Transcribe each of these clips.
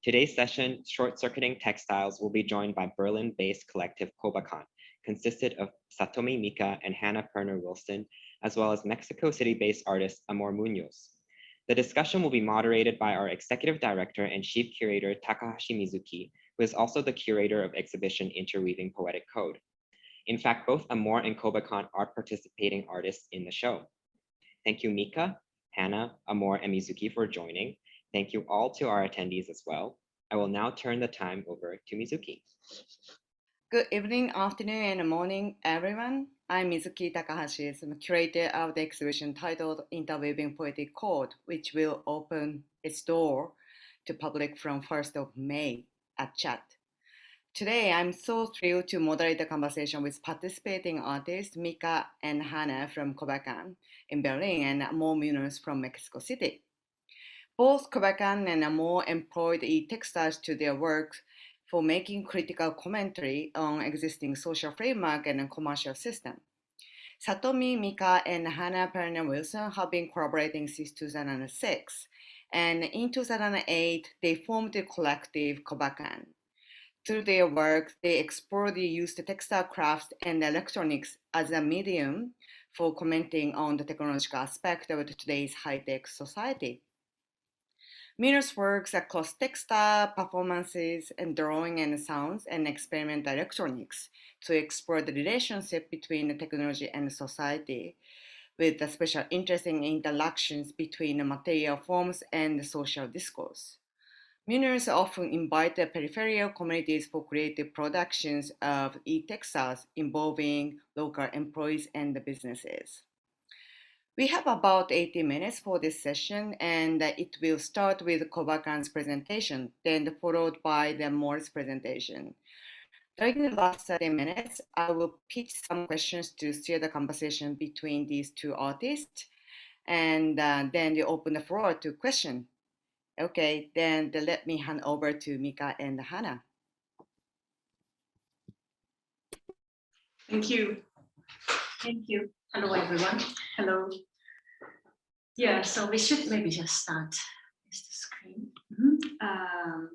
Today's session, Short-Circuiting Textiles, will be joined by Berlin-based collective Kobakan, consisted of Satomi Mika and Hannah Perner-Wilson, as well as Mexico City-based artist Amor Munoz. The discussion will be moderated by our executive director and chief curator, Takahashi Mizuki, who is also the curator of exhibition Interweaving Poetic Code. In fact, both Amor and Kobakan are participating artists in the show. Thank you, Mika, Hannah, Amor, and Mizuki for joining. Thank you all to our attendees as well. I will now turn the time over to Mizuki. Good evening, afternoon, and morning, everyone. I'm Mizuki Takahashi, the curator of the exhibition titled Interweaving Poetic Code, which will open its door to public from 1st of May at CHAT. Today, I'm so thrilled to moderate the conversation with participating artists Mika and Hannah from Kobakan in Berlin and Amor Munoz from Mexico City. Both Kobakan and Amor employed e-textiles to their work for making critical commentary on existing social framework and commercial system. Satomi Mika and Hannah Perner-Wilson have been collaborating since 2006, and in 2008, they formed the collective Kobakan. Through their work, they explored the use of textile crafts and electronics as a medium for commenting on the technological aspect of today's high-tech society. Munoz works across textile, performances, and drawing and sounds, and experimental electronics to explore the relationship between the technology and society, with a special interest in interactions between the material forms and the social discourse. Munoz often invite the peripheral communities for creative productions of e-textiles involving local employees and the businesses. We have about 80 minutes for this session, and it will start with Kobakan's presentation, then followed by the Amor's presentation. During the last 30 minutes, I will pitch some questions to steer the conversation between these two artists, and then we open the floor to questions. Okay, then let me hand over to Mika and Hannah. Thank you. Thank you. Hello, everyone. Hello. Yeah, so we should maybe just start. Is the screen?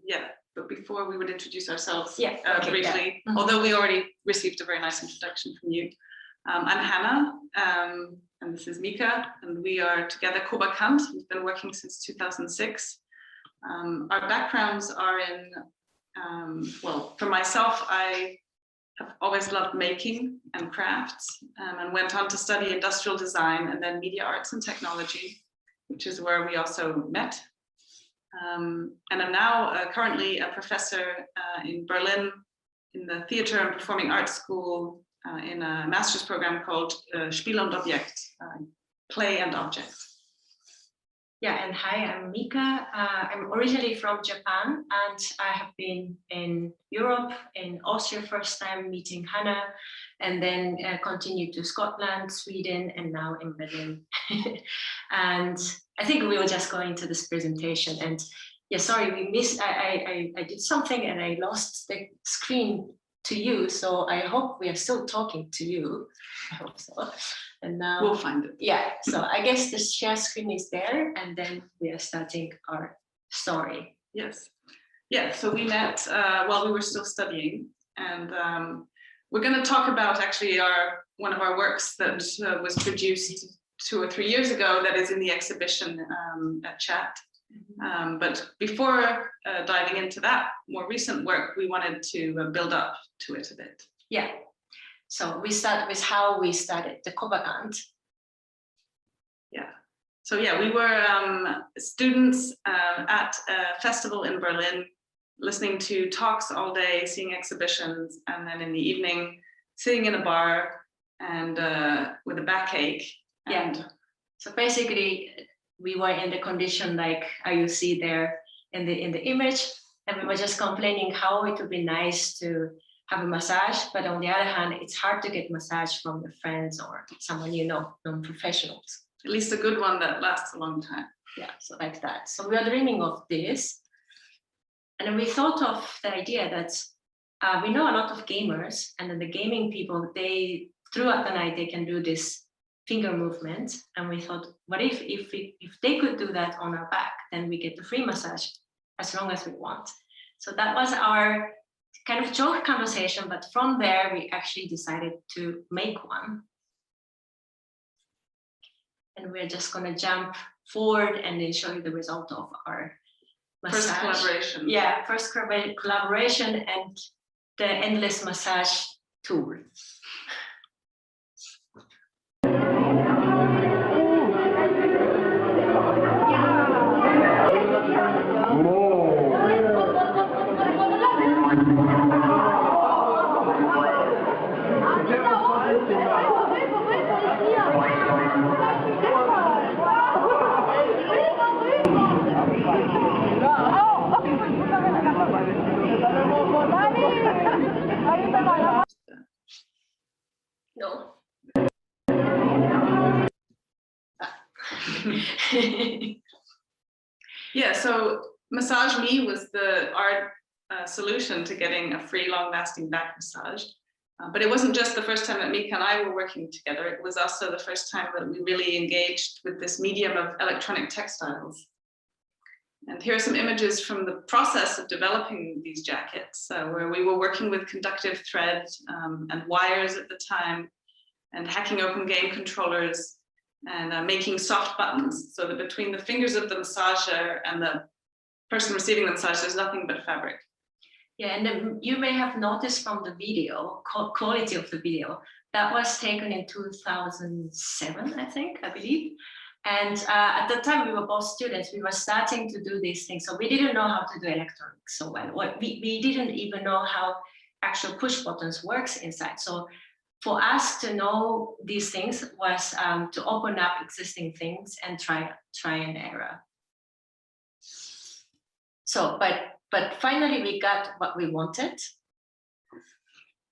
Yeah, but before we would introduce ourselves briefly, although we already received a very nice introduction from you. I'm Hannah, and this is Mika, and we are together Kobakan. We've been working since 2006. Our backgrounds are in, well, for myself, I have always loved making and crafts, and went on to study industrial design and then media arts and technology, which is where we also met. And I'm now currently a professor in Berlin in the Theater and Performing Arts School in a master's program called Spiel und Objekt, Play and Object. Yeah, and hi, I'm Mika. I'm originally from Japan, and I have been in Europe, in Austria first time meeting Hannah, and then continued to Scotland, Sweden, and now in Berlin. And I think we will just go into this presentation. And yeah, sorry, we missed, I did something and I lost the screen to you. So I hope we are still talking to you. I hope so. And now we'll find it. Yeah, so I guess the share screen is there, and then we are starting our story. Yes. Yeah, so we met while we were still studying, and we're going to talk about actually one of our works that was produced 2 or 3 years ago that is in the exhibition at CHAT. But before diving into that more recent work, we wanted to build up to it a bit. Yeah. So we start with how we started the Kobakan. Yeah. So yeah, we were students at a festival in Berlin, listening to talks all day, seeing exhibitions, and then in the evening, sitting in a bar and with a backache. And yeah. So basically, we were in the condition like you see there in the image, and we were just complaining how it would be nice to have a massage, but on the other hand, it's hard to get massage from your friends or someone you know, non-professionals. At least a good one that lasts a long time. Yeah, so like that. So we are dreaming of this. And then we thought of the idea that we know a lot of gamers, and then the gaming people, they, throughout the night, they can do this finger movement. And we thought, what if they could do that on our back, then we get the free massage as long as we want. So that was our kind of joke conversation, but from there we actually decided to make one. And we're just going to jump forward and then show you the result of our massage. First collaboration. Yeah, first collaboration and the endless massage tool. No. Yeah, so Massage Me was our solution to getting a free, long-lasting back massage. But it wasn't just the first time that Mika and I were working together. It was also the first time that we really engaged with this medium of electronic textiles. And here are some images from the process of developing these jackets, where we were working with conductive thread and wires at the time, and hacking open game controllers, and making soft buttons, so that between the fingers of the massager and the person receiving the massage, there's nothing but fabric. Yeah, and then you may have noticed from the video, quality of the video, that was taken in 2007, I believe. And at the time we were both students, we were starting to do these things. So we didn't know how to do electronics so well. We didn't even know how actual push buttons works inside. So for us to know these things was to open up existing things and try and error. So, but finally we got what we wanted.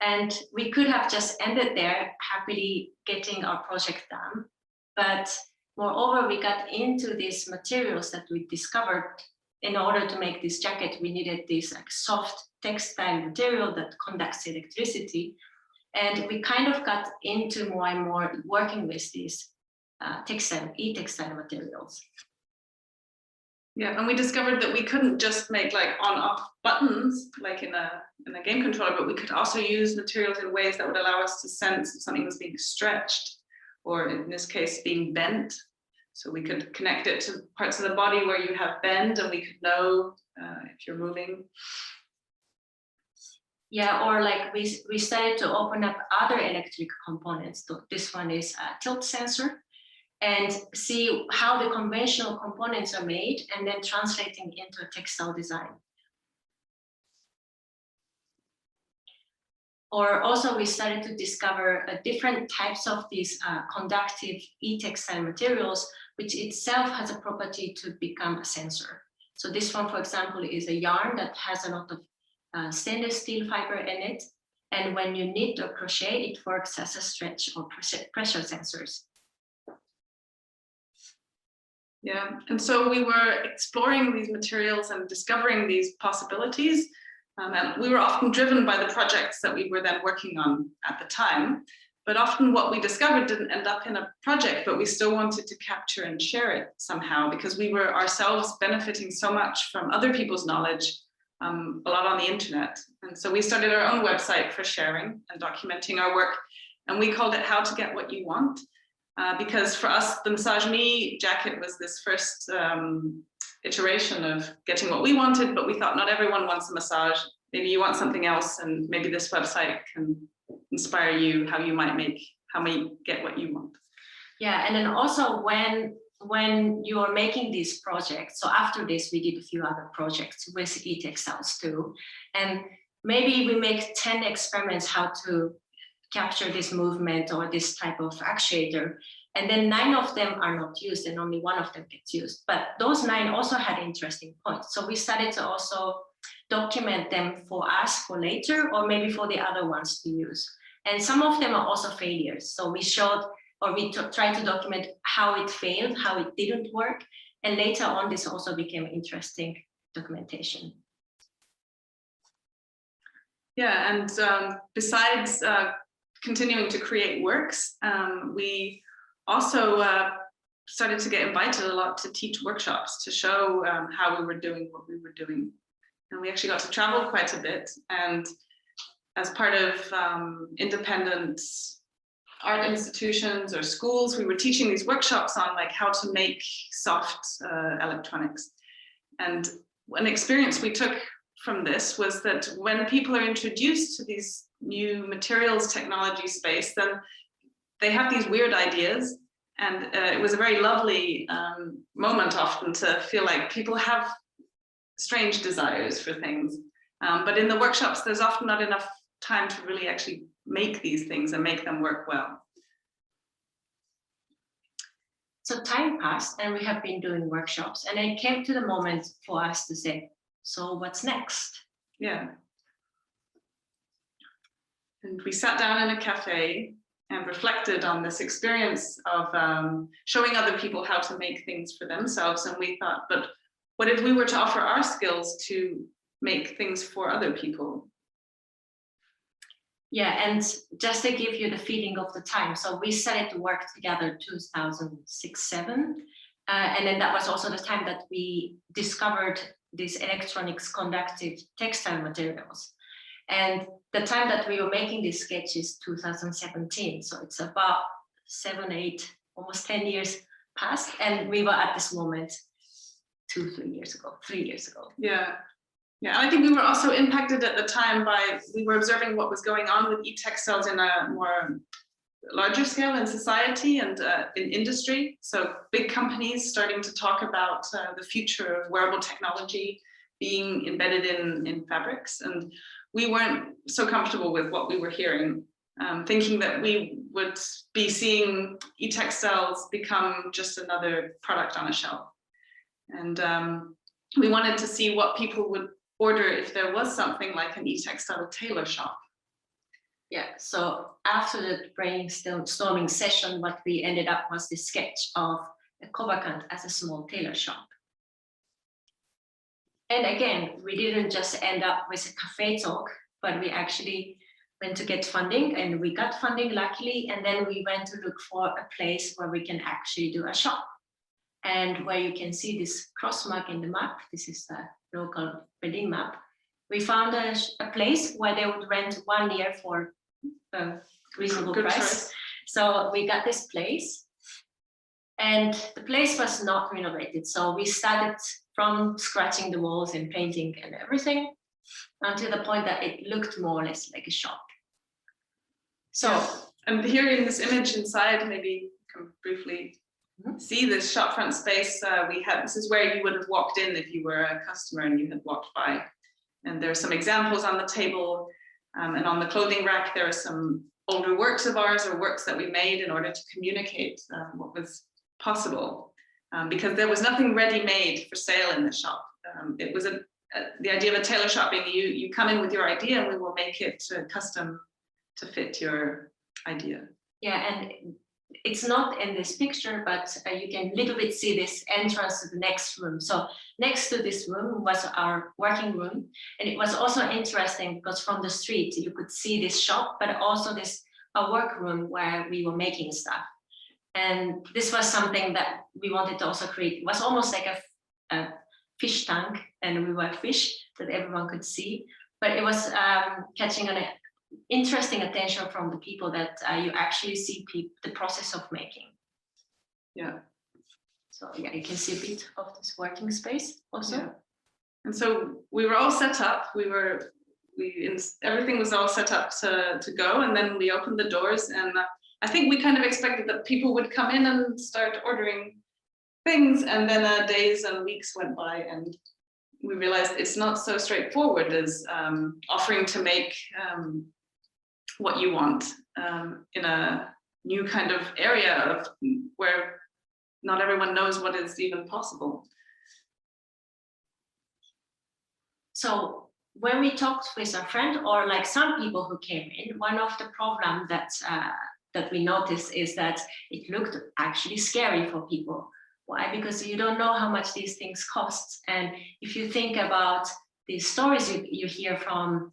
And we could have just ended there, happily getting our project done. But moreover, we got into these materials that we discovered. In order to make this jacket, we needed this like soft textile material that conducts electricity. And we kind of got into more and more working with these e-textile materials. Yeah, and we discovered that we couldn't just make like on-off buttons, like in a game controller, but we could also use materials in ways that would allow us to sense if something was being stretched, or in this case, being bent. So we could connect it to parts of the body where you have bend, and we could know if you're moving. Yeah, or like we started to open up other electric components. So this one is a tilt sensor, and see how the conventional components are made and then translating into a textile design. Or also we started to discover different types of these conductive e-textile materials, which itself has a property to become a sensor. So this one, for example, is a yarn that has a lot of stainless steel fiber in it. And when you knit or crochet, it works as a stretch or pressure sensors. Yeah, and so we were exploring these materials and discovering these possibilities. And we were often driven by the projects that we were then working on at the time. But often what we discovered didn't end up in a project, but we still wanted to capture and share it somehow, because we were ourselves benefiting so much from other people's knowledge, a lot on the internet. And so we started our own website for sharing and documenting our work. And we called it How to Get What You Want. Because for us, the Massage Me jacket was this first iteration of getting what we wanted, but we thought not everyone wants a massage. Maybe you want something else, and maybe this website can inspire you how you might get what you want. Yeah, and then also when you are making these projects, so after this we did a few other projects with e-textiles too, and maybe we make 10 experiments how to capture this movement or this type of actuator, and then 9 of them are not used and only 1 of them gets used. But those 9 also had interesting points, so we started to also document them for us for later, or maybe for the other ones to use. And some of them are also failures, so we showed, or we tried to document how it failed, how it didn't work, and later on this also became interesting documentation. Yeah, and besides continuing to create works, we also started to get invited a lot to teach workshops, to show how we were doing what we were doing. And we actually got to travel quite a bit. And as part of independent art institutions or schools, we were teaching these workshops on like how to make soft electronics. And an experience we took from this was that when people are introduced to these new materials technology space, then they have these weird ideas. And it was a very lovely moment often to feel like people have strange desires for things. But in the workshops, there's often not enough time to really actually make these things and make them work well. So time passed and we have been doing workshops, and it came to the moment for us to say, so what's next? Yeah. And we sat down in a cafe and reflected on this experience of showing other people how to make things for themselves. And we thought, but what if we were to offer our skills to make things for other people? Yeah, and just to give you the feeling of the time, so we started to work together 2006-07, and then that was also the time that we discovered these electronics conductive textile materials. And the time that we were making these sketches, 2017, so it's about 7, 8, almost 10 years past, and we were at this moment 3 years ago. Yeah. Yeah, I think we were also impacted at the time by, we were observing what was going on with e-textiles in a more larger scale in society and in industry. So big companies starting to talk about the future of wearable technology being embedded in fabrics. And we weren't so comfortable with what we were hearing, thinking that we would be seeing e-textiles become just another product on a shelf. And we wanted to see what people would order if there was something like an e-textile tailor shop. Yeah, so after the brainstorming session, what we ended up was the sketch of a Kobakan as a small tailor shop. And again, we didn't just end up with a cafe talk, but we actually went to get funding, and we got funding luckily, and then we went to look for a place where we can actually do a shop. And where you can see this cross mark in the map, this is the local Berlin map, we found a place where they would rent 1 year for a reasonable price. So we got this place, and the place was not renovated. So we started from scratching the walls and painting and everything until the point that it looked more or less like a shop. So, yeah. And here in this image inside, maybe you can briefly see this shopfront space we had. This is where you would have walked in if you were a customer and you had walked by. And there's some examples on the table, and on the clothing rack there are some older works of ours or works that we made in order to communicate what was possible, because there was nothing ready-made for sale in the shop. It was the idea of a tailor shop being you come in with your idea and we will make it custom to fit your idea. Yeah, and it's not in this picture, but you can a little bit see this entrance to the next room. So next to this room was our working room. And it was also interesting because from the street, you could see this shop, but also this workroom where we were making stuff. And this was something that we wanted to also create. It was almost like a fish tank, and we were fish that everyone could see. But it was catching an interesting attention from the people that you actually see the process of making. Yeah. So yeah, you can see a bit of this working space also. Yeah. And so we were all set up. Everything was all set up to go, and then we opened the doors, and I think we kind of expected that people would come in and start ordering things, and then days and weeks went by, and we realized it's not so straightforward as offering to make what you want in a new kind of area where not everyone knows what is even possible. So when we talked with a friend, or like some people who came in, one of the problems that we noticed is that it looked actually scary for people. Why? Because you don't know how much these things cost. And if you think about the stories you hear from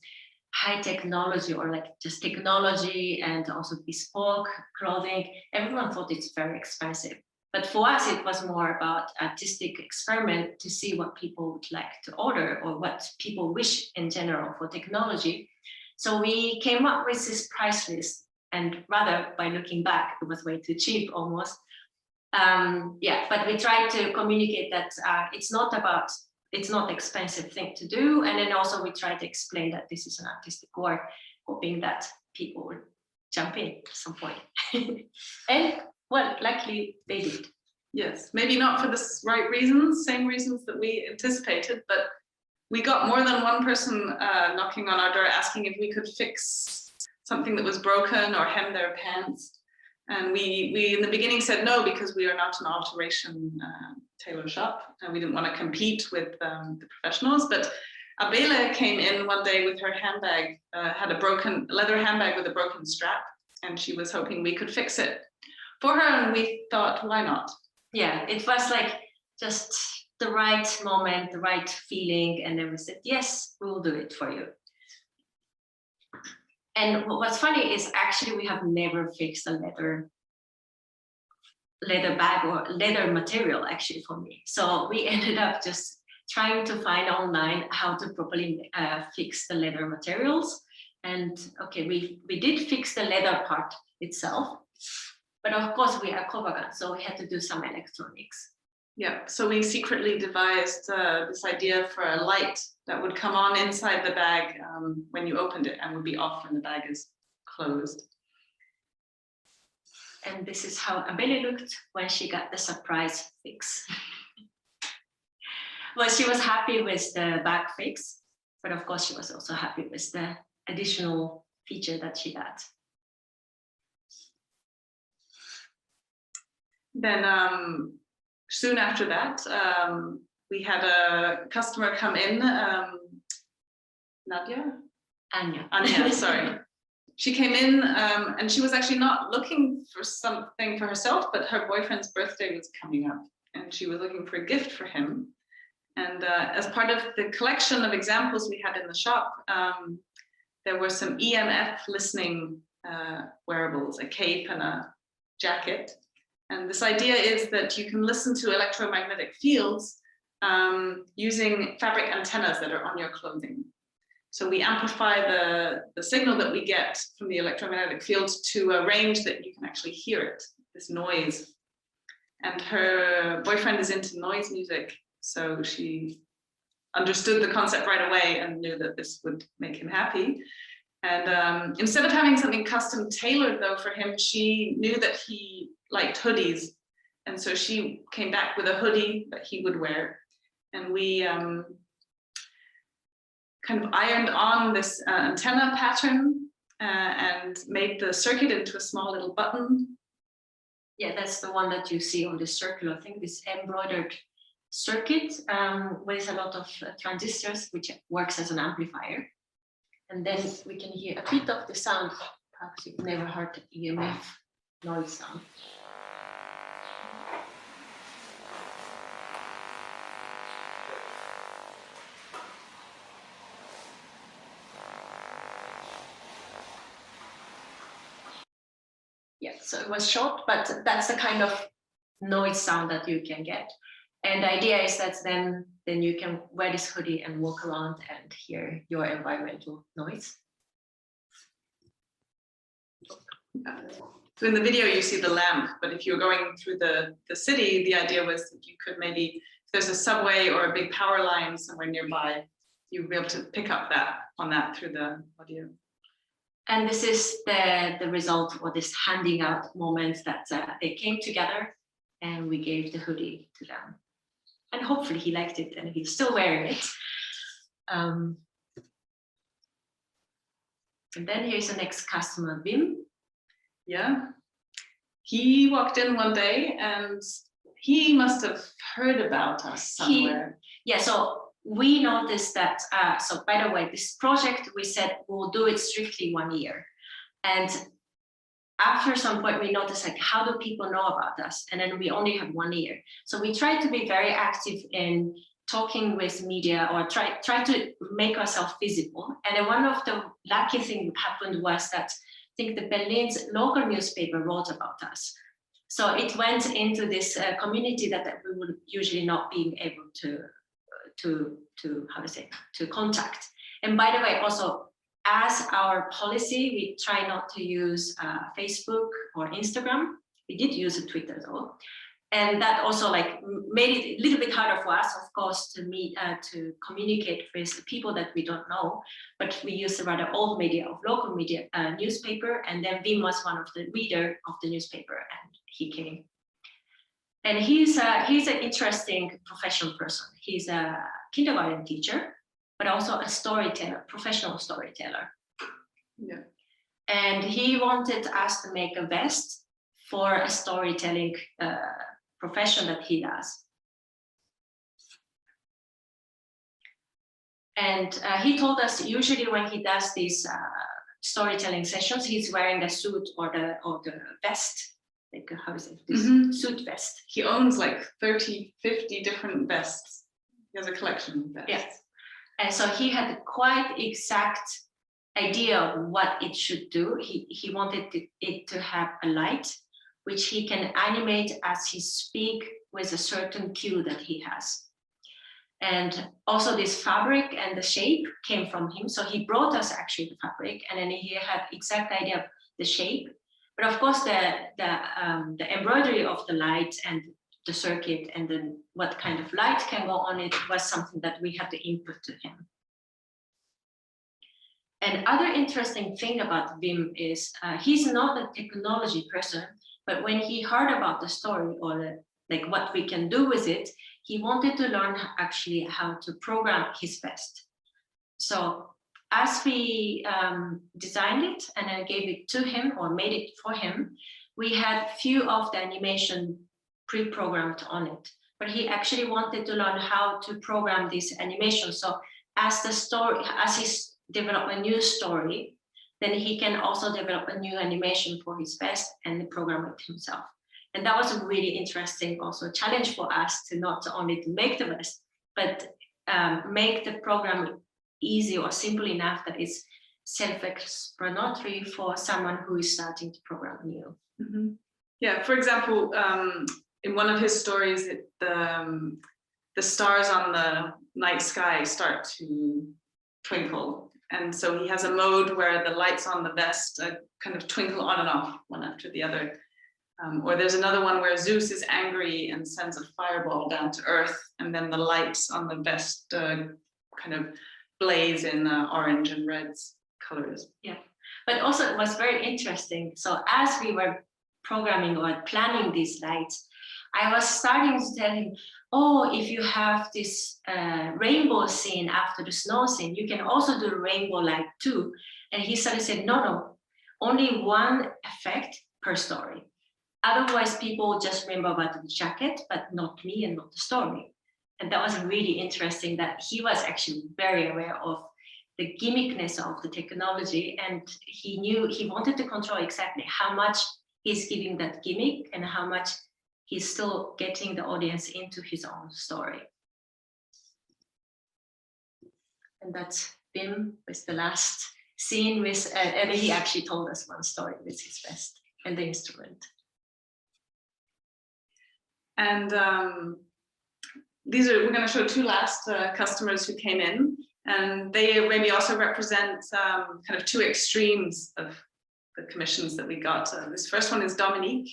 high technology, or like just technology and also bespoke clothing, everyone thought it's very expensive. But for us, it was more about artistic experiment to see what people would like to order or what people wish in general for technology. So we came up with this price list, and rather by looking back, it was way too cheap almost. Yeah, but we tried to communicate that it's not expensive thing to do. And then also we tried to explain that this is an artistic work, hoping that people would jump in at some point. And well, luckily they did. Yes, maybe not for the right reasons, same reasons that we anticipated, but we got more than one person knocking on our door asking if we could fix something that was broken or hem their pants. And we in the beginning said no, because we are not an alteration tailor shop, and we didn't want to compete with the professionals. But Abela came in one day with her handbag, had a broken leather handbag with a broken strap, and she was hoping we could fix it for her, and we thought, why not? Yeah, it was like just the right moment, the right feeling, and then we said, yes, we will do it for you. And what's funny is actually we have never fixed a leather bag or leather material actually for me. So we ended up just trying to find online how to properly fix the leather materials. And okay, we did fix the leather part itself, but of course we are Kobagan, so we had to do some electronics. Yeah, so we secretly devised this idea for a light that would come on inside the bag when you opened it and would be off when the bag is closed. And this is how Abele looked when she got the surprise fix. Well, she was happy with the bag fix, but of course she was also happy with the additional feature that she got. Then soon after that, we had a customer come in, Anya, sorry. She came in and she was actually not looking for something for herself, but her boyfriend's birthday was coming up and she was looking for a gift for him. And as part of the collection of examples we had in the shop, there were some EMF listening wearables, a cape and a jacket. And this idea is that you can listen to electromagnetic fields using fabric antennas that are on your clothing. So we amplify the signal that we get from the electromagnetic fields to a range that you can actually hear it, this noise. And her boyfriend is into noise music, so she understood the concept right away and knew that this would make him happy. And instead of having something custom tailored though for him, she knew that he liked hoodies. And so she came back with a hoodie that he would wear. And we kind of ironed on this antenna pattern and made the circuit into a small little button. Yeah, that's the one that you see on this circular thing, this embroidered circuit with a lot of transistors, which works as an amplifier. And then we can hear a bit of the sound. Perhaps you've never heard the EMF noise sound. Yeah, so it was short, but that's the kind of noise sound that you can get. And the idea is that then you can wear this hoodie and walk around and hear your environmental noise. So in the video, you see the lamp, but if you're going through the city, the idea was that you could maybe, if there's a subway or a big power line somewhere nearby, you'd be able to pick up on that through the audio. And this is the result of this handing out moment that they came together and we gave the hoodie to them. And hopefully he liked it and he's still wearing it. And then here's the next customer, Wim. Yeah, he walked in one day and he must have heard about us somewhere. So we noticed that, so by the way, this project, we said we'll do it strictly 1 year. And after some point, we noticed like, how do people know about us? And then we only have 1 year. So we tried to be very active in talking with media or try to make ourselves visible. And then one of the lucky things that happened was that I think the Berlin's local newspaper wrote about us. So it went into this community that we would usually not be able to contact. And by the way, also as our policy, we try not to use Facebook or Instagram. We did use Twitter though. And that also like made it a little bit harder for us, of course, to meet, to communicate with people that we don't know. But we used a rather old media of local media, newspaper, and then Wim was one of the reader of the newspaper, and he came. And he's an interesting professional person. He's a kindergarten teacher, but also a storyteller, professional storyteller. Yeah. And he wanted us to make a vest for a storytelling profession that he does. And he told us usually when he does these storytelling sessions, he's wearing a suit or the vest, like how is it, this suit vest. He owns like 30, 50 different vests. He has a collection of vests. Yes. And so he had a quite exact idea of what it should do. He wanted it to have a light, which he can animate as he speaks with a certain cue that he has. And also this fabric and the shape came from him. So he brought us actually the fabric, and then he had exact idea of the shape. But of course, the embroidery of the light and the circuit and then what kind of light can go on it was something that we had to input to him. And other interesting thing about Wim is he's not a technology person, but when he heard about the story or like what we can do with it, he wanted to learn actually how to program his vest. So as we designed it and I gave it to him or made it for him, we had few of the animation pre-programmed on it, but he actually wanted to learn how to program this animation. So as he develop a new story, then he can also develop a new animation for his vest and program it himself. And that was a really interesting also challenge for us to not only to make the vest, but make the program easy or simple enough that it's self-explanatory for someone who is starting to program new. Mm-hmm. Yeah, for example, in one of his stories, the stars on the night sky start to twinkle. And so he has a mode where the lights on the vest kind of twinkle on and off one after the other. Or there's another one where Zeus is angry and sends a fireball down to earth, and then the lights on the vest kind of blaze in orange and red colors. Yeah, but also it was very interesting. So as we were programming or planning these lights, I was starting to tell him, oh, if you have this rainbow scene after the snow scene, you can also do a rainbow light too. And he suddenly said, no, only one effect per story. Otherwise, people just remember about the jacket, but not me and not the story. And that was really interesting that he was actually very aware of the gimmickness of the technology. And he knew he wanted to control exactly how much he's giving that gimmick and how much he's still getting the audience into his own story. And that's Wim with the last scene with, and he actually told us one story with his vest and the instrument. And we're going to show two last customers who came in, and they maybe also represent kind of two extremes of the commissions that we got. This first one is Dominique,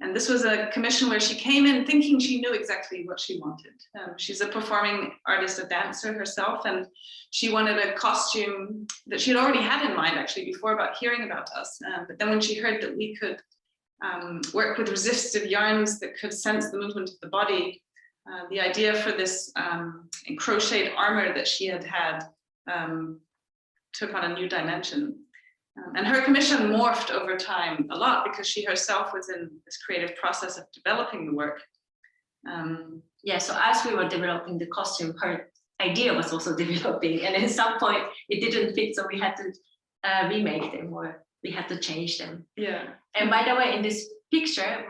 and this was a commission where she came in thinking she knew exactly what she wanted. She's a performing artist, a dancer herself, and she wanted a costume that she had already had in mind actually before about hearing about us. But then when she heard that we could work with resistive yarns that could sense the movement of the body, the idea for this crocheted armor that she had took on a new dimension. And her commission morphed over time a lot because she herself was in this creative process of developing the work. Yeah, so as we were developing the costume, her idea was also developing, and at some point it didn't fit, so we had to remake them or we had to change them. Yeah. And by the way, in this picture,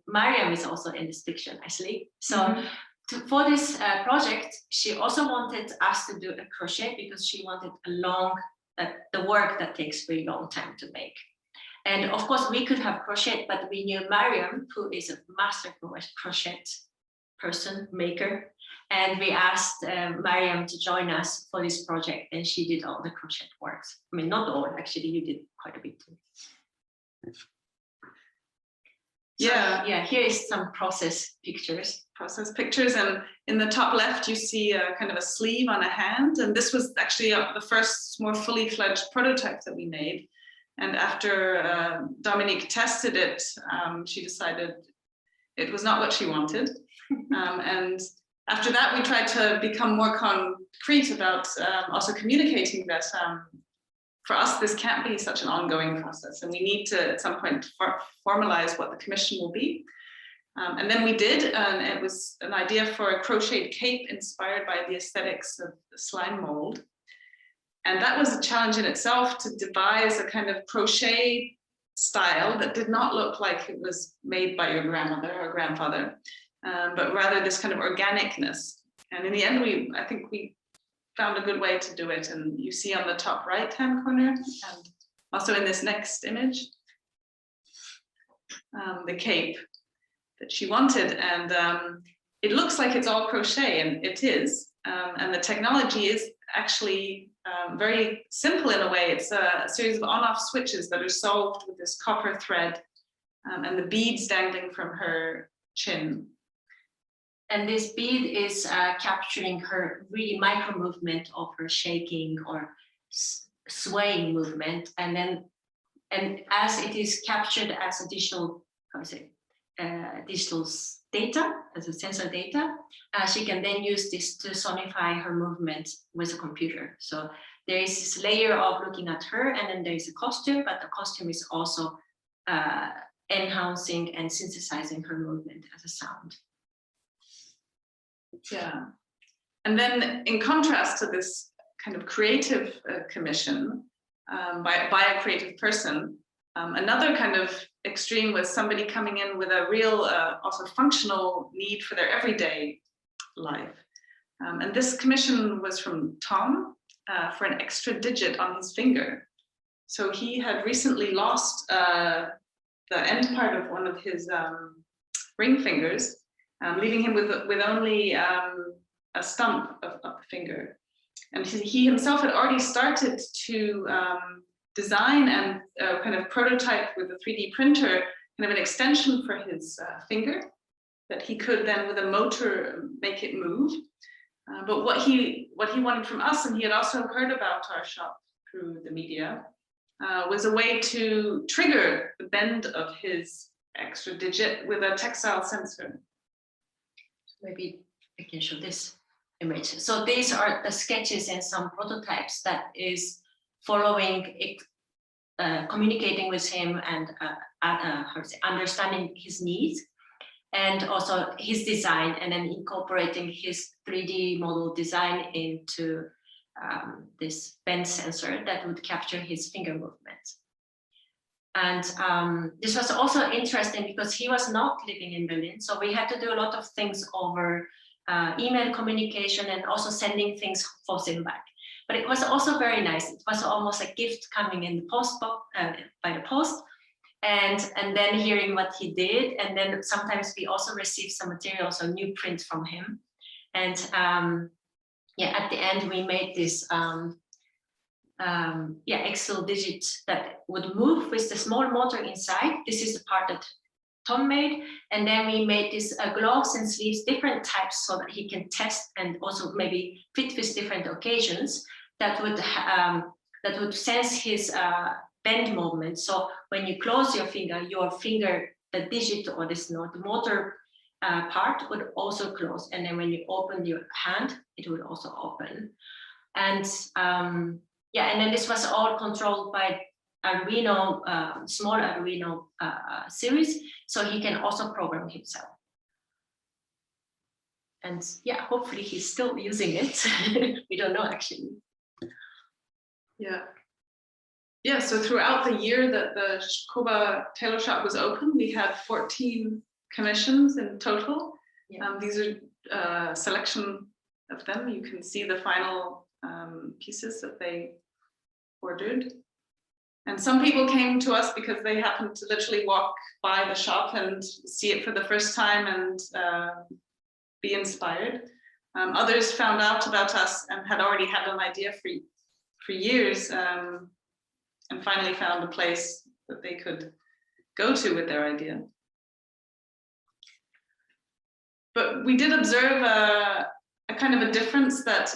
Mariam is also in this picture, actually. So for this project, she also wanted us to do a crochet because she wanted a long, the work that takes a very long time to make. And of course, we could have crochet, but we knew Mariam, who is a master crochet person, maker. And we asked Mariam to join us for this project, and she did all the crochet works. I mean, not all, actually, you did quite a bit too. Yeah. So, yeah, here is some process pictures. And in the top left, you see a kind of a sleeve on a hand. And this was actually the first more fully fledged prototype that we made. And after Dominique tested it, she decided it was not what she wanted. And after that, we tried to become more concrete about also communicating that for us, this can't be such an ongoing process. And we need to, at some point, formalize what the commission will be. And then we did, and it was an idea for a crocheted cape inspired by the aesthetics of the slime mold. And that was a challenge in itself, to devise a kind of crochet style that did not look like it was made by your grandmother or grandfather, but rather this kind of organicness. And in the end, I think we found a good way to do it. And you see on the top right-hand corner, and also in this next image, the cape that she wanted. And it looks like it's all crochet, and it is. And the technology is actually very simple in a way. It's a series of on-off switches that are solved with this copper thread and the beads dangling from her chin. And this bead is capturing her really micro movement of her shaking or swaying movement. And as it is captured as a digital, digital data, as a sensor data, she can then use this to sonify her movement with a computer. So there is this layer of looking at her, and then there is a costume, but the costume is also enhancing and synthesizing her movement as a sound. Yeah. And then in contrast to this kind of creative commission by a creative person, another kind of extreme was somebody coming in with a real also functional need for their everyday life. And this commission was from Tom for an extra digit on his finger. So he had recently lost the end part of one of his ring fingers, leaving him with only a stump of the finger. And he himself had already started to design and kind of prototype with a 3D printer, kind of an extension for his finger that he could then with a motor make it move. But what he wanted from us, and he had also heard about our shop through the media, was a way to trigger the bend of his extra digit with a textile sensor. Maybe I can show this image. So these are the sketches and some prototypes that is following, communicating with him and understanding his needs, and also his design, and then incorporating his 3D model design into this bend sensor that would capture his finger movements. And this was also interesting because he was not living in Berlin. So we had to do a lot of things over email communication and also sending things for him back. But it was also very nice. It was almost a gift coming in the post by the post, and then hearing what he did. And then sometimes we also received some materials or new prints from him. And yeah, at the end we made this Excel digit that would move with the small motor inside. This is the part that Tom made, and then we made this gloves and sleeves, different types, so that he can test and also maybe fit with different occasions that would sense his bend movement. So when you close your finger, the digit or this the motor part would also close, and then when you open your hand, it would also open. And yeah, and then this was all controlled by Arduino, small Arduino series, so he can also program himself. And yeah, hopefully he's still using it. We don't know actually. Yeah. Yeah, so throughout the year that the Koba tailor shop was open, we had 14 commissions in total. Yeah. These are a selection of them. You can see the final pieces that they ordered. And some people came to us because they happened to literally walk by the shop and see it for the first time and be inspired. Others found out about us and had already had an idea for years, and finally found a place that they could go to with their idea. But we did observe a kind of a difference that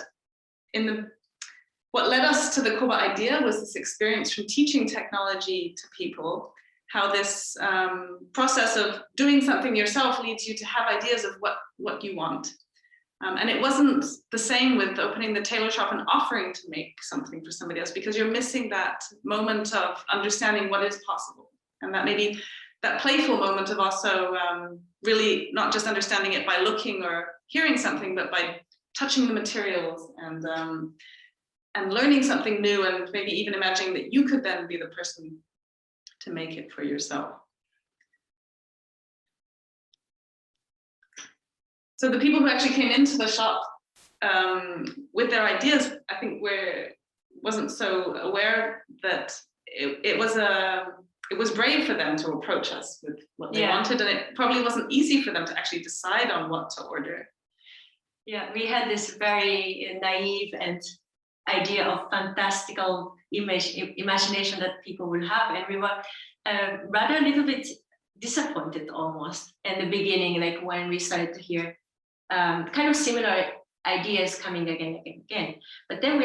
what led us to the Koba idea was this experience from teaching technology to people, how this process of doing something yourself leads you to have ideas of what you want. And it wasn't the same with opening the tailor shop and offering to make something for somebody else, because you're missing that moment of understanding what is possible. And that maybe that playful moment of also really not just understanding it by looking or hearing something, but by touching the materials and learning something new, and maybe even imagining that you could then be the person to make it for yourself. So the people who actually came into the shop with their ideas, I think wasn't so aware that it was brave for them to approach us with what they wanted, and it probably wasn't easy for them to actually decide on what to order. Yeah, we had this very naive and idea of fantastical imagination that people will have, and we were rather a little bit disappointed almost in the beginning, like when we started to hear kind of similar ideas coming again. But then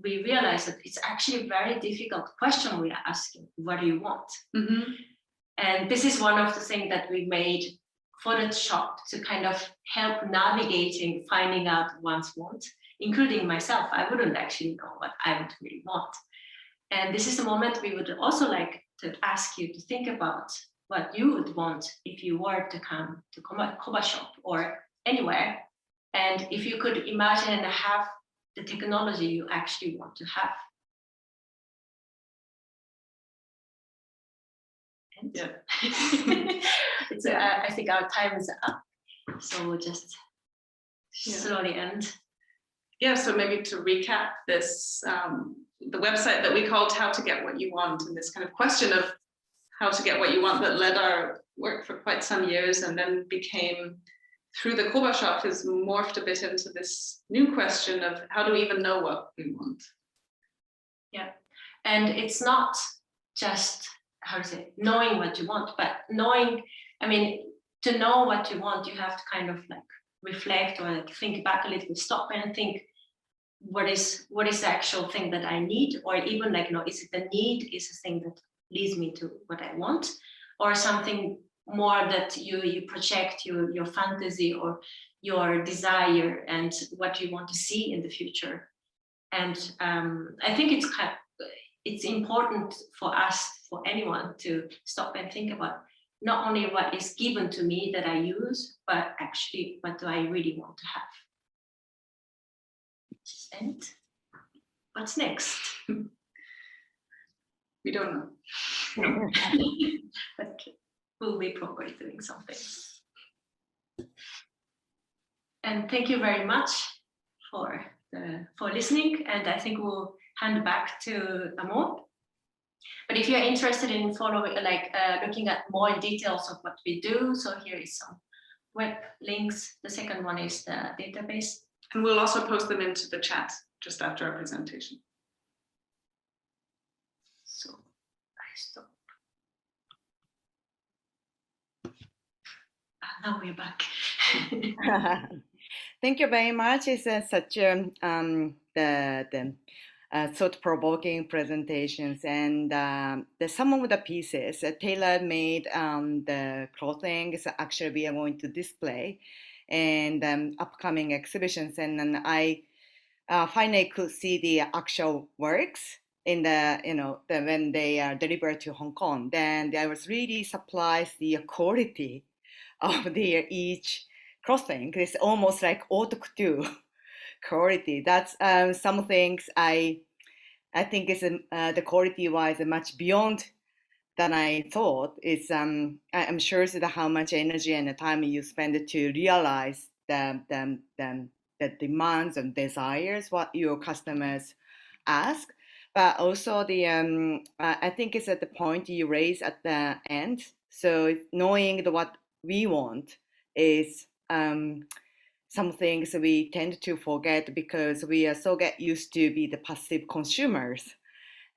we realized that it's actually a very difficult question we are asking. What do you want? Mm-hmm. And this is one of the things that we made for the shop to kind of help navigating, finding out one's want, including myself. I wouldn't actually know what I would really want. And this is the moment we would also like to ask you to think about what you would want if you were to come to Koba shop or anywhere, and if you could imagine and have the technology you actually want to have. And I think our time is up, so we'll just slowly end. Yeah, so maybe to recap this, the website that we called How to Get What You Want, and this kind of question of how to get what you want that led our work for quite some years, and then became, through the Koba shop, has morphed a bit into this new question of how do we even know what we want? Yeah, and it's not just, how to say, knowing what you want, but knowing, I mean, to know what you want, you have to kind of like reflect or like think back a little bit, stop and think, what is the actual thing that I need? Or even like, is it the need is the thing that leads me to what I want, or something more that you project your fantasy or your desire and what you want to see in the future. And I think it's important for us, for anyone, to stop and think about not only what is given to me that I use, but actually what do I really want to have. And what's next? We don't know. No. But we'll be probably doing something. And thank you very much for listening. And I think we'll hand back to Amour. But if you're interested in following, looking at more details of what we do, so here is some web links. The second one is the database. And we'll also post them into the chat just after our presentation. So I stop. Now we're back. Thank you very much. It's such thought-provoking presentations, and some of the pieces tailor-made the clothing is actually we are going to display and upcoming exhibitions, and then I finally could see the actual works in when they are delivered to Hong Kong. Then I was really surprised the quality of each clothing. It's almost like haute couture quality. That's some things I think is the quality wise much beyond than I thought. It's I'm sure that how much energy and the time you spend to realize the demands and desires what your customers ask. But also I think it's at the point you raise at the end. So knowing what we want is some things we tend to forget because we are so get used to be the passive consumers,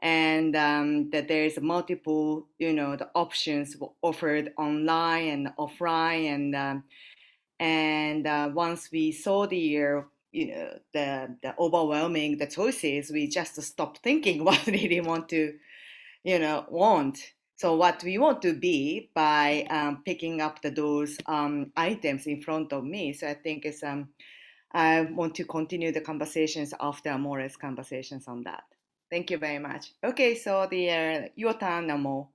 and that there's multiple, the options offered online and offline, and once we saw the overwhelming the choices, we just stopped thinking what we really want to want. So what we want to be by picking up those items in front of me. So I think it's I want to continue the conversations after Amore's conversations on that. Thank you very much. Okay, so your turn, Amo.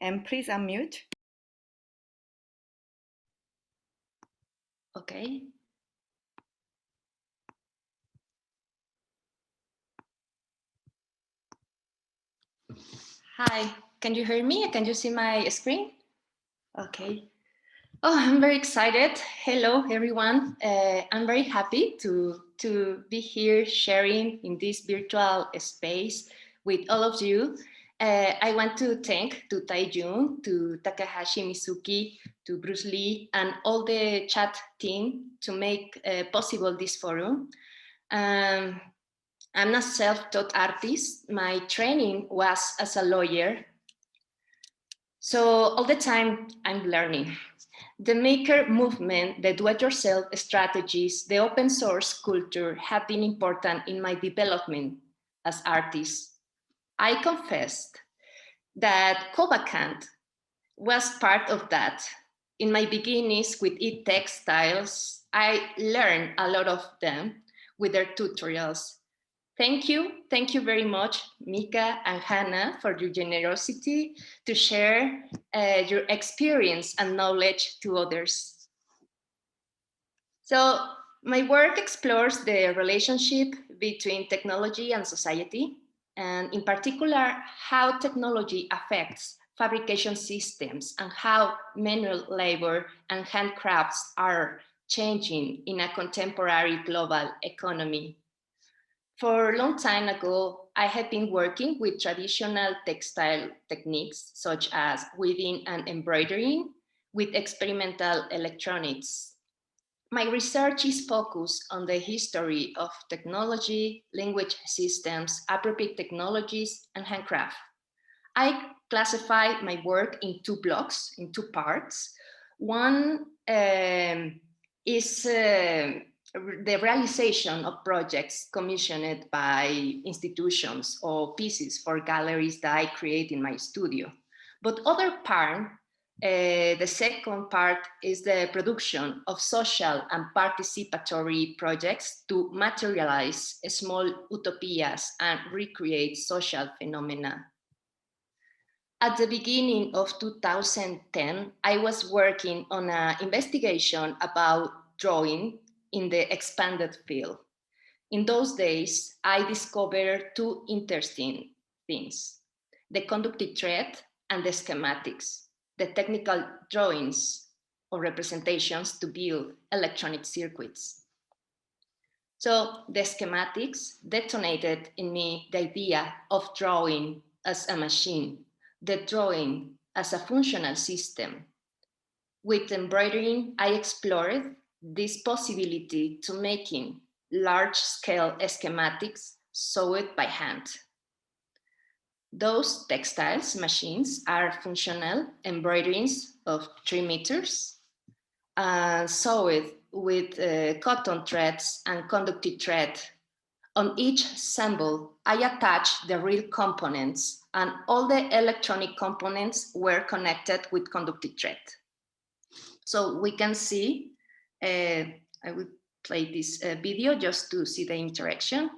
And please unmute. Okay. Hi, can you hear me? Can you see my screen? Okay. Oh, I'm very excited. Hello, everyone. I'm very happy to be here sharing in this virtual space with all of you. I want to thank to Taijun, to Takahashi Mizuki, to Bruce Lee, and all the chat team to make possible this forum. I'm a self-taught artist. My training was as a lawyer. So all the time I'm learning. The maker movement, the do-it-yourself strategies, the open source culture have been important in my development as artist. I confessed that Cobacant was part of that. In my beginnings with Textiles, I learned a lot of them with their tutorials. Thank you very much, Mika and Hannah, for your generosity to share your experience and knowledge to others. So my work explores the relationship between technology and society, and in particular, how technology affects fabrication systems and how manual labor and handcrafts are changing in a contemporary global economy. For a long time ago, I had been working with traditional textile techniques, such as weaving and embroidering, with experimental electronics. My research is focused on the history of technology, language systems, appropriate technologies, and handcraft. I classify my work in two blocks, in two parts. One is the realization of projects commissioned by institutions or pieces for galleries that I create in my studio. But other part, the second part is the production of social and participatory projects to materialize small utopias and recreate social phenomena. At the beginning of 2010, I was working on an investigation about drawing in the expanded field. In those days, I discovered two interesting things: the conductive thread and the schematics, the technical drawings or representations to build electronic circuits. So the schematics detonated in me the idea of drawing as a machine, the drawing as a functional system. With embroidering, I explored this possibility to making large-scale schematics sewed by hand. Those textiles machines are functional embroiderings of 3 meters, sewed with cotton threads and conductive thread. On each symbol, I attached the real components, and all the electronic components were connected with conductive thread. So we can see, I will play this video just to see the interaction.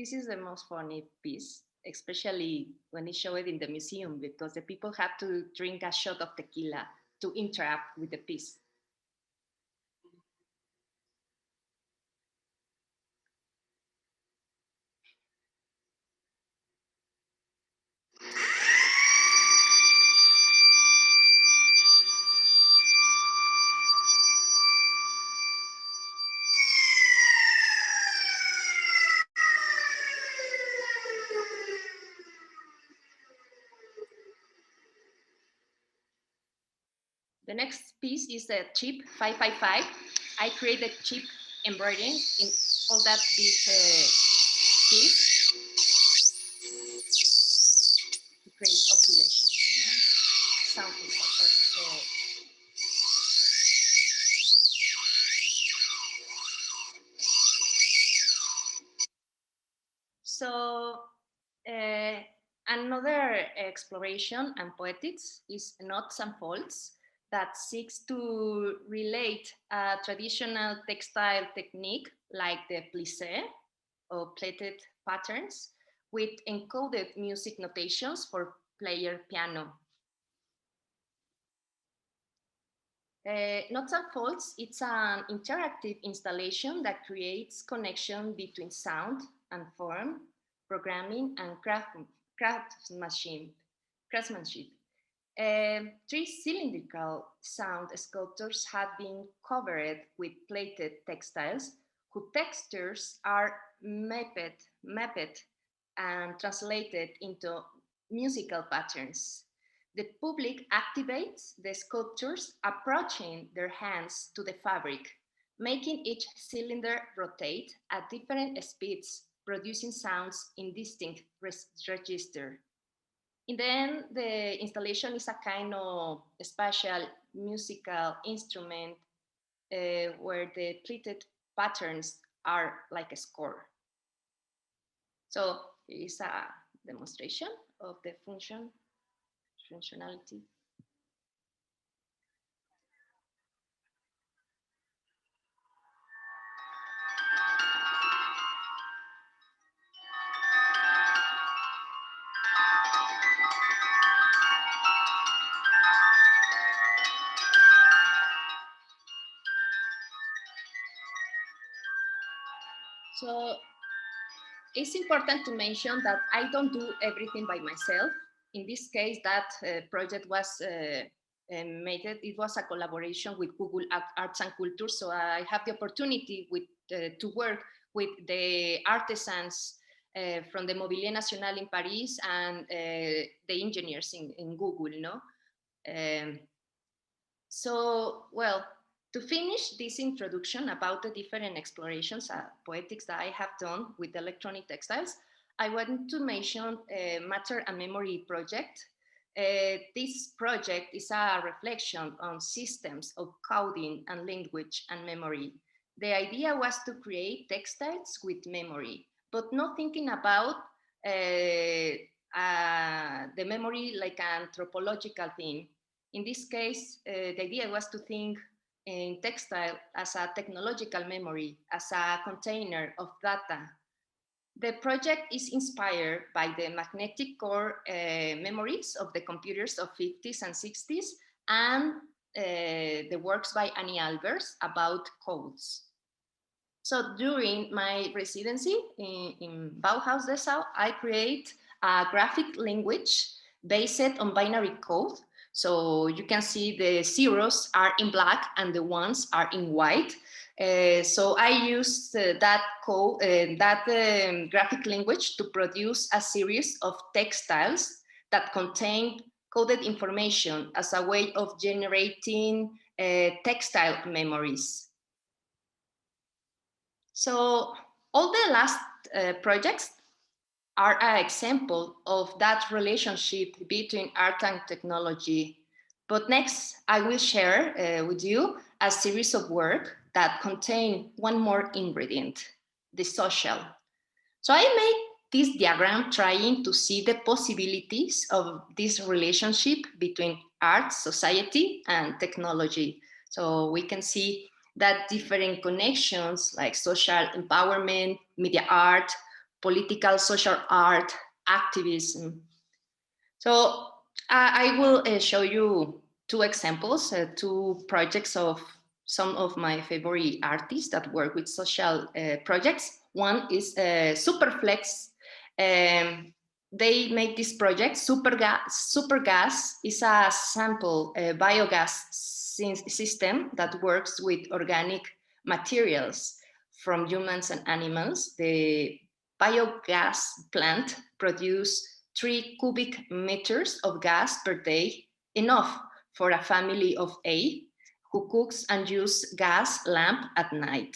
this is the most funny piece, especially when it's showed in the museum, because the people have to drink a shot of tequila to interact with the piece. The next piece is a chip 555. I created chip embroidering in all that big piece to create oscillation. Sound. So another exploration and poetics is knots and folds that seeks to relate a traditional textile technique like the plissé or plaited patterns with encoded music notations for player piano. Knots and Folds, it's an interactive installation that creates connection between sound and form, programming and craftsmanship. Three cylindrical sound sculptures have been covered with plated textiles whose textures are mapped and translated into musical patterns. The public activates the sculptures approaching their hands to the fabric, making each cylinder rotate at different speeds, producing sounds in distinct register. And then the installation is a kind of spatial musical instrument where the pleated patterns are like a score. So it is a demonstration of the functionality. So it's important to mention that I don't do everything by myself. In this case, that project was it was a collaboration with Google Arts and Culture. So I have the opportunity to work with the artisans from the Mobilier National in Paris and the engineers in Google, no? So, well, to finish this introduction about the different explorations, poetics that I have done with electronic textiles, I want to mention a Matter and Memory project. This project is a reflection on systems of coding and language and memory. The idea was to create textiles with memory, but not thinking about the memory like an anthropological thing. In this case, the idea was to think in textile as a technological memory, as a container of data. The project is inspired by the magnetic core memories of the computers of 50s and 60s and the works by Annie Albers about codes. So during my residency in Bauhaus Dessau, I create a graphic language based on binary code. So you can see the zeros are in black and the ones are in white. So I used that code, graphic language to produce a series of textiles that contain coded information as a way of generating textile memories. So all the last projects are an example of that relationship between art and technology. But next, I will share with you a series of work that contain one more ingredient, the social. So I made this diagram trying to see the possibilities of this relationship between art, society, and technology. So we can see that different connections like social empowerment, media art, political, social art, activism. So I will show you two examples, two projects of some of my favorite artists that work with social projects. One is Superflex. They make this project. Supergas is a sample biogas system that works with organic materials from humans and animals. The biogas plant produces 3 cubic meters of gas per day, enough for a family of 8 who cooks and uses gas lamp at night.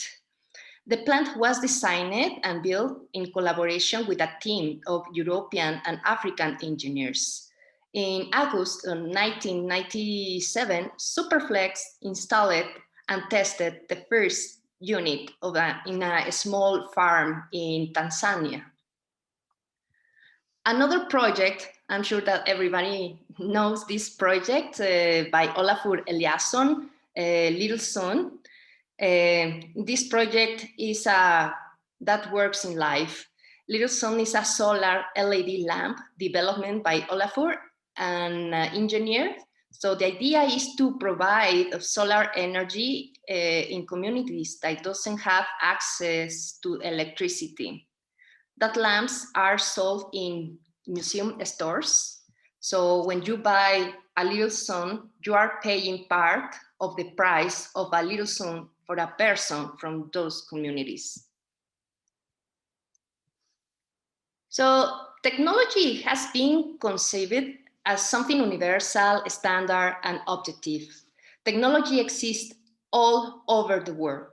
The plant was designed and built in collaboration with a team of European and African engineers. In August of 1997, Superflex installed and tested the first unit in a small farm in Tanzania. Another project, I'm sure that everybody knows this project by Olafur Eliasson, Little Sun. This project is that works in life. Little Sun is a solar LED lamp development by Olafur, an engineer. So the idea is to provide solar energy in communities that doesn't have access to electricity. That lamps are sold in museum stores. So when you buy a Little Sun, you are paying part of the price of a Little Sun for a person from those communities. So technology has been conceived as something universal, standard, and objective. Technology exists all over the world.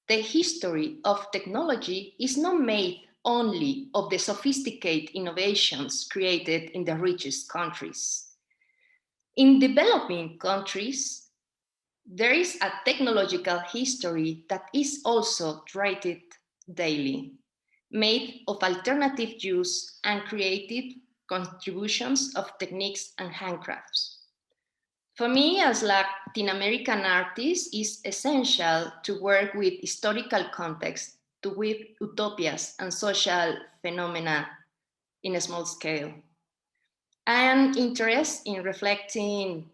The history of technology is not made only of the sophisticated innovations created in the richest countries. In developing countries, there is a technological history that is also traded daily, made of alternative use and creative contributions of techniques and handcrafts. For me, as Latin American artist, it's essential to work with historical context to weave utopias and social phenomena in a small scale. I am interested in reflecting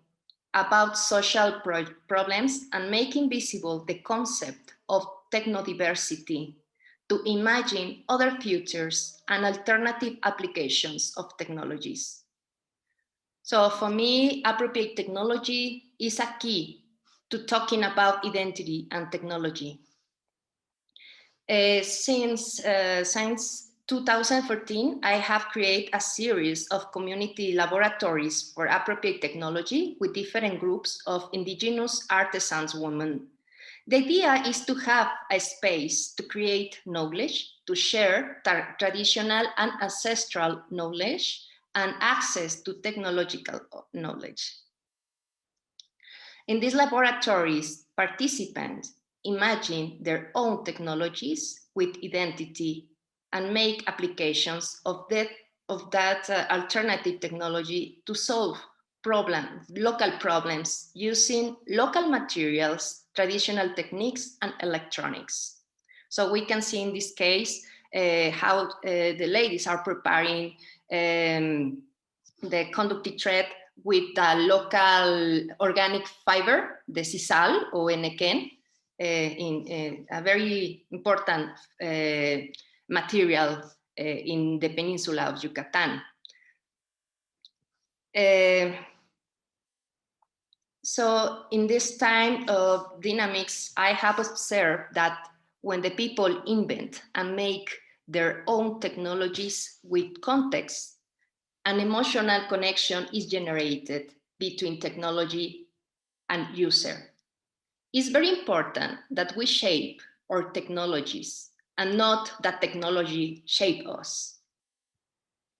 about social problems and making visible the concept of technodiversity to imagine other futures and alternative applications of technologies. So for me, appropriate technology is a key to talking about identity and technology. Since 2014, I have created a series of community laboratories for appropriate technology with different groups of indigenous artisans women. The idea is to have a space to create knowledge, to share traditional and ancestral knowledge, and access to technological knowledge. In these laboratories, participants imagine their own technologies with identity and make applications of that alternative technology to solve local problems using local materials, traditional techniques, and electronics. So we can see in this case how the ladies are preparing the conductive thread with the local organic fiber, the sisal or enequén, in a very important material in the peninsula of Yucatan. So in this time of dynamics, I have observed that when the people invent and make their own technologies with context, an emotional connection is generated between technology and user. It's very important that we shape our technologies and not that technology shape us.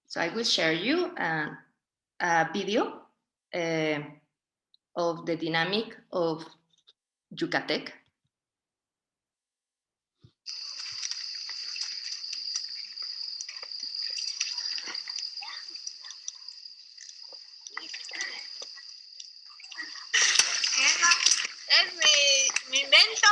So I will share you a video of the dynamic of Yucatec. Es mi invento.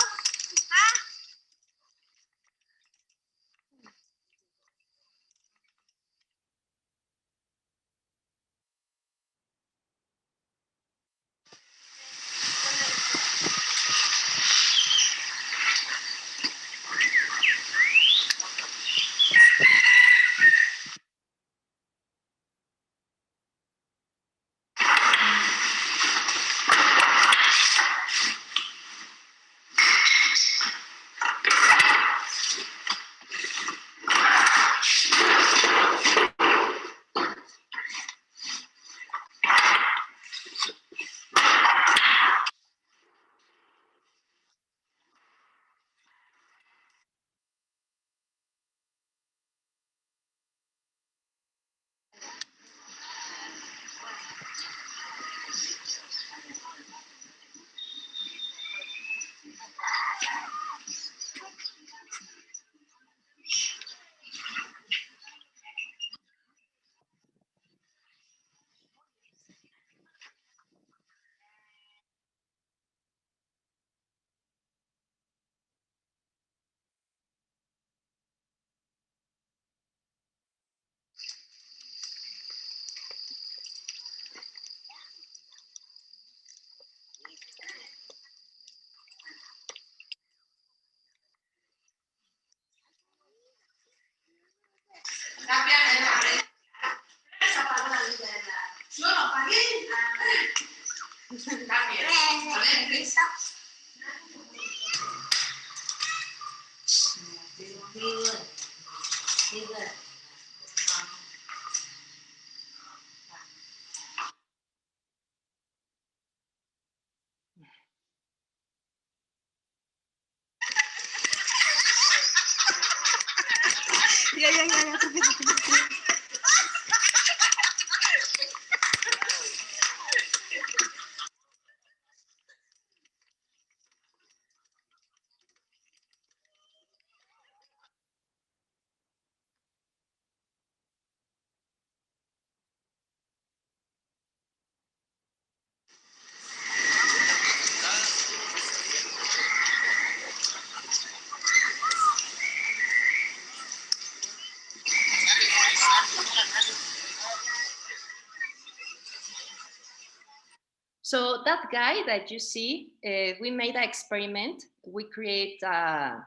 So that guy that you see, we made an experiment. We create a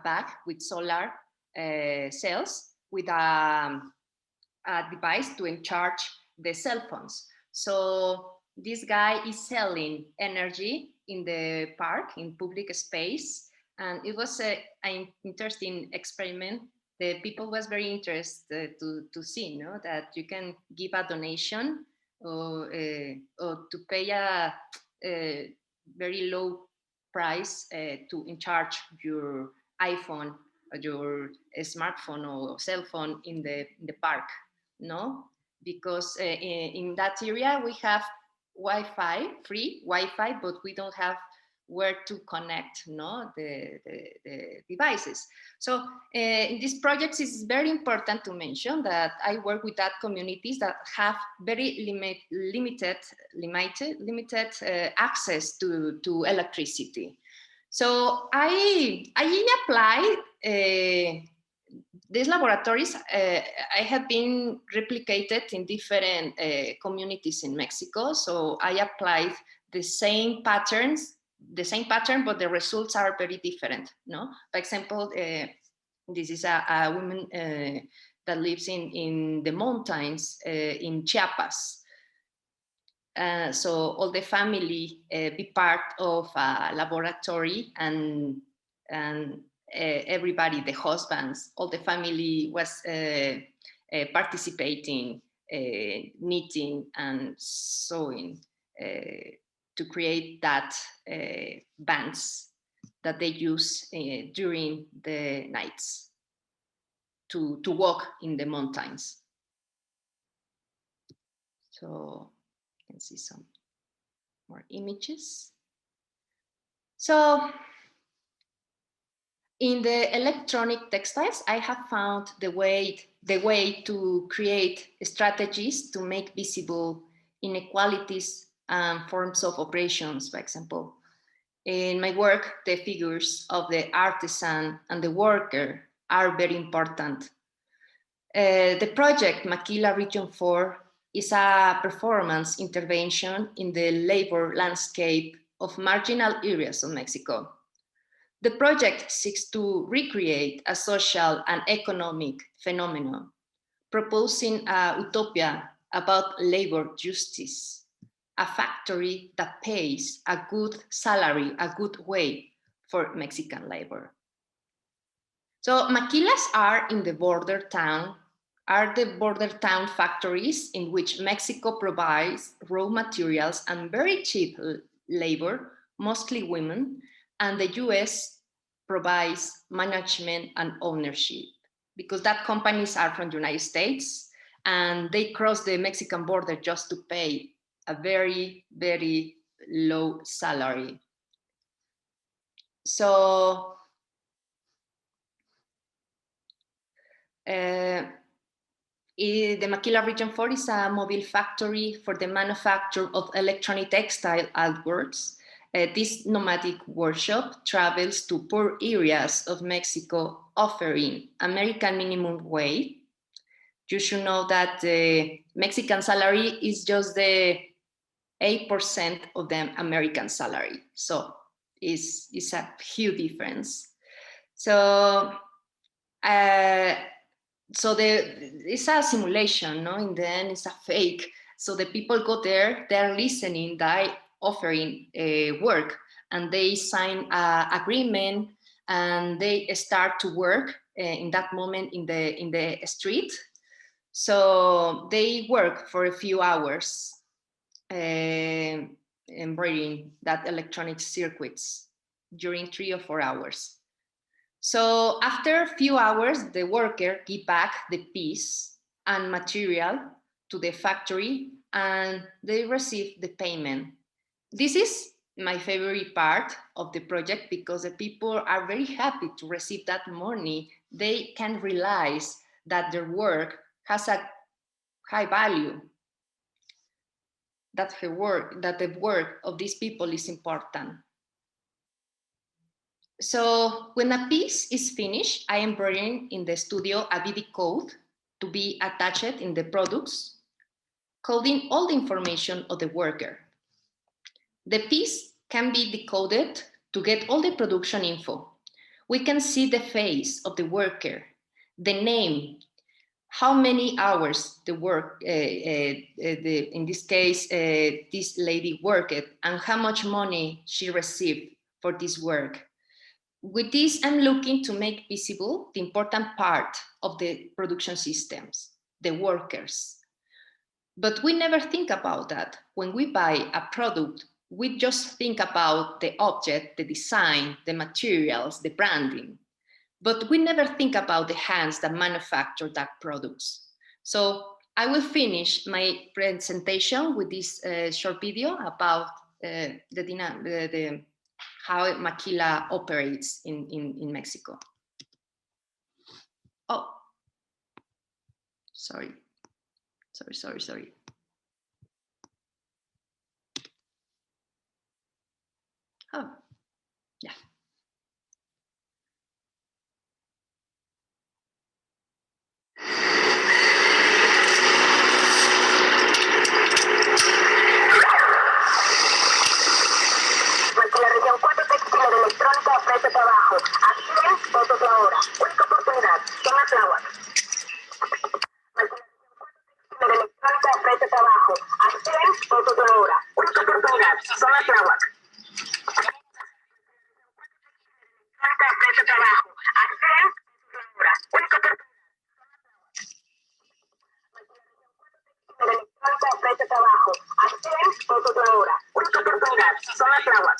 bag with solar cells with a device to charge the cell phones. So this guy is selling energy in the park, in public space. And it was an interesting experiment. The people was very interested to see, no, that you can give a donation or to pay a very low price to in charge your iPhone, or your smartphone or cell phone in the park, no? Because in that area we have Wi-Fi, free Wi-Fi, but we don't have where to connect, no, the devices. So in these projects, it's very important to mention that I work with that communities that have very limited access to electricity. So I applied these laboratories. I have been replicated in different communities in Mexico. So I applied the same pattern, but the results are very different. No, for example, this is a woman that lives in the mountains in Chiapas. So all the family be part of a laboratory, and everybody, the husbands, all the family was participating, knitting and sewing to create that bands that they use during the nights to walk in the mountains. So you can see some more images. So in the electronic textiles, I have found the way to create strategies to make visible inequalities and forms of operations. For example, in my work, the figures of the artisan and the worker are very important. The project Maquila Region 4 is a performance intervention in the labor landscape of marginal areas of Mexico. The project seeks to recreate a social and economic phenomenon, proposing a utopia about labor justice, a factory that pays a good salary, a good wage for Mexican labor. So maquilas are the border town factories in which Mexico provides raw materials and very cheap labor, mostly women, and the US provides management and ownership, because that companies are from the United States and they cross the Mexican border just to pay a very, very low salary. So the Maquila Region 4 is a mobile factory for the manufacture of electronic textile artworks. This nomadic workshop travels to poor areas of Mexico, offering American minimum wage. You should know that the Mexican salary is just the 8% of the American salary. So it's a huge difference. So it's a simulation, no? In the end, it's a fake So the people go there, they're listening, they're offering work, and they sign an agreement, and they start to work in that moment in the street. So they work for a few hours, embroidering that electronic circuits during 3 or 4 hours. So after a few hours, the worker give back the piece and material to the factory, and they receive the payment. This is my favorite part of the project because the people are very happy to receive that money. They can realize that their work has a high value, that the work of these people is important. So when a piece is finished, I am bringing in the studio a VB code to be attached in the products, coding all the information of the worker. The piece can be decoded to get all the production info. We can see the face of the worker, the name, how many hours the work, in this case, this lady worked, and how much money she received for this work. With this, I'm looking to make visible the important part of the production systems, the workers. But we never think about that. When we buy a product, we just think about the object, the design, the materials, the branding. But we never think about the hands that manufacture that products. So I will finish my presentation with this short video about how Maquila operates in Mexico. Oh, sorry. Oh, yeah. La región 4 textil electrónica ofrece trabajo a 100 pesos la hora. Única oportunidad, zona Tláhuac. La región 4 textil electrónica ofrece trabajo a 100 pesos la hora. Única oportunidad, zona Tláhuac. Ofrece trabajo a 100 pesos la hora. Única oportunidad. La electrónica ofrece trabajo a 100 pesos la hora. Única oportunidad, zona Tláhuac.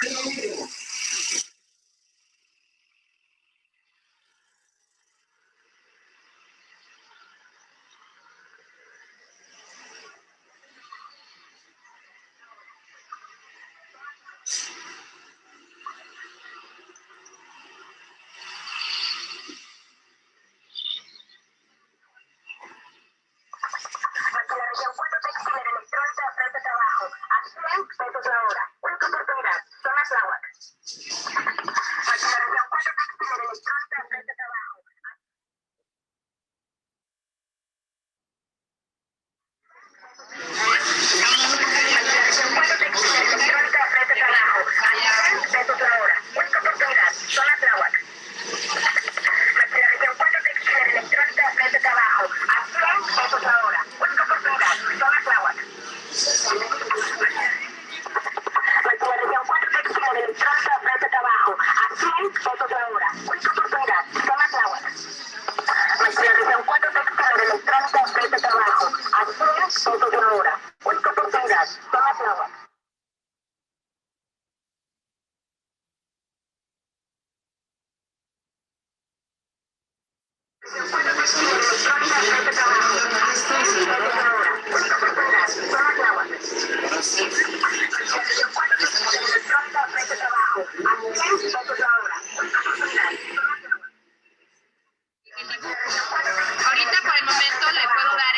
Ahorita por el momento le puedo dar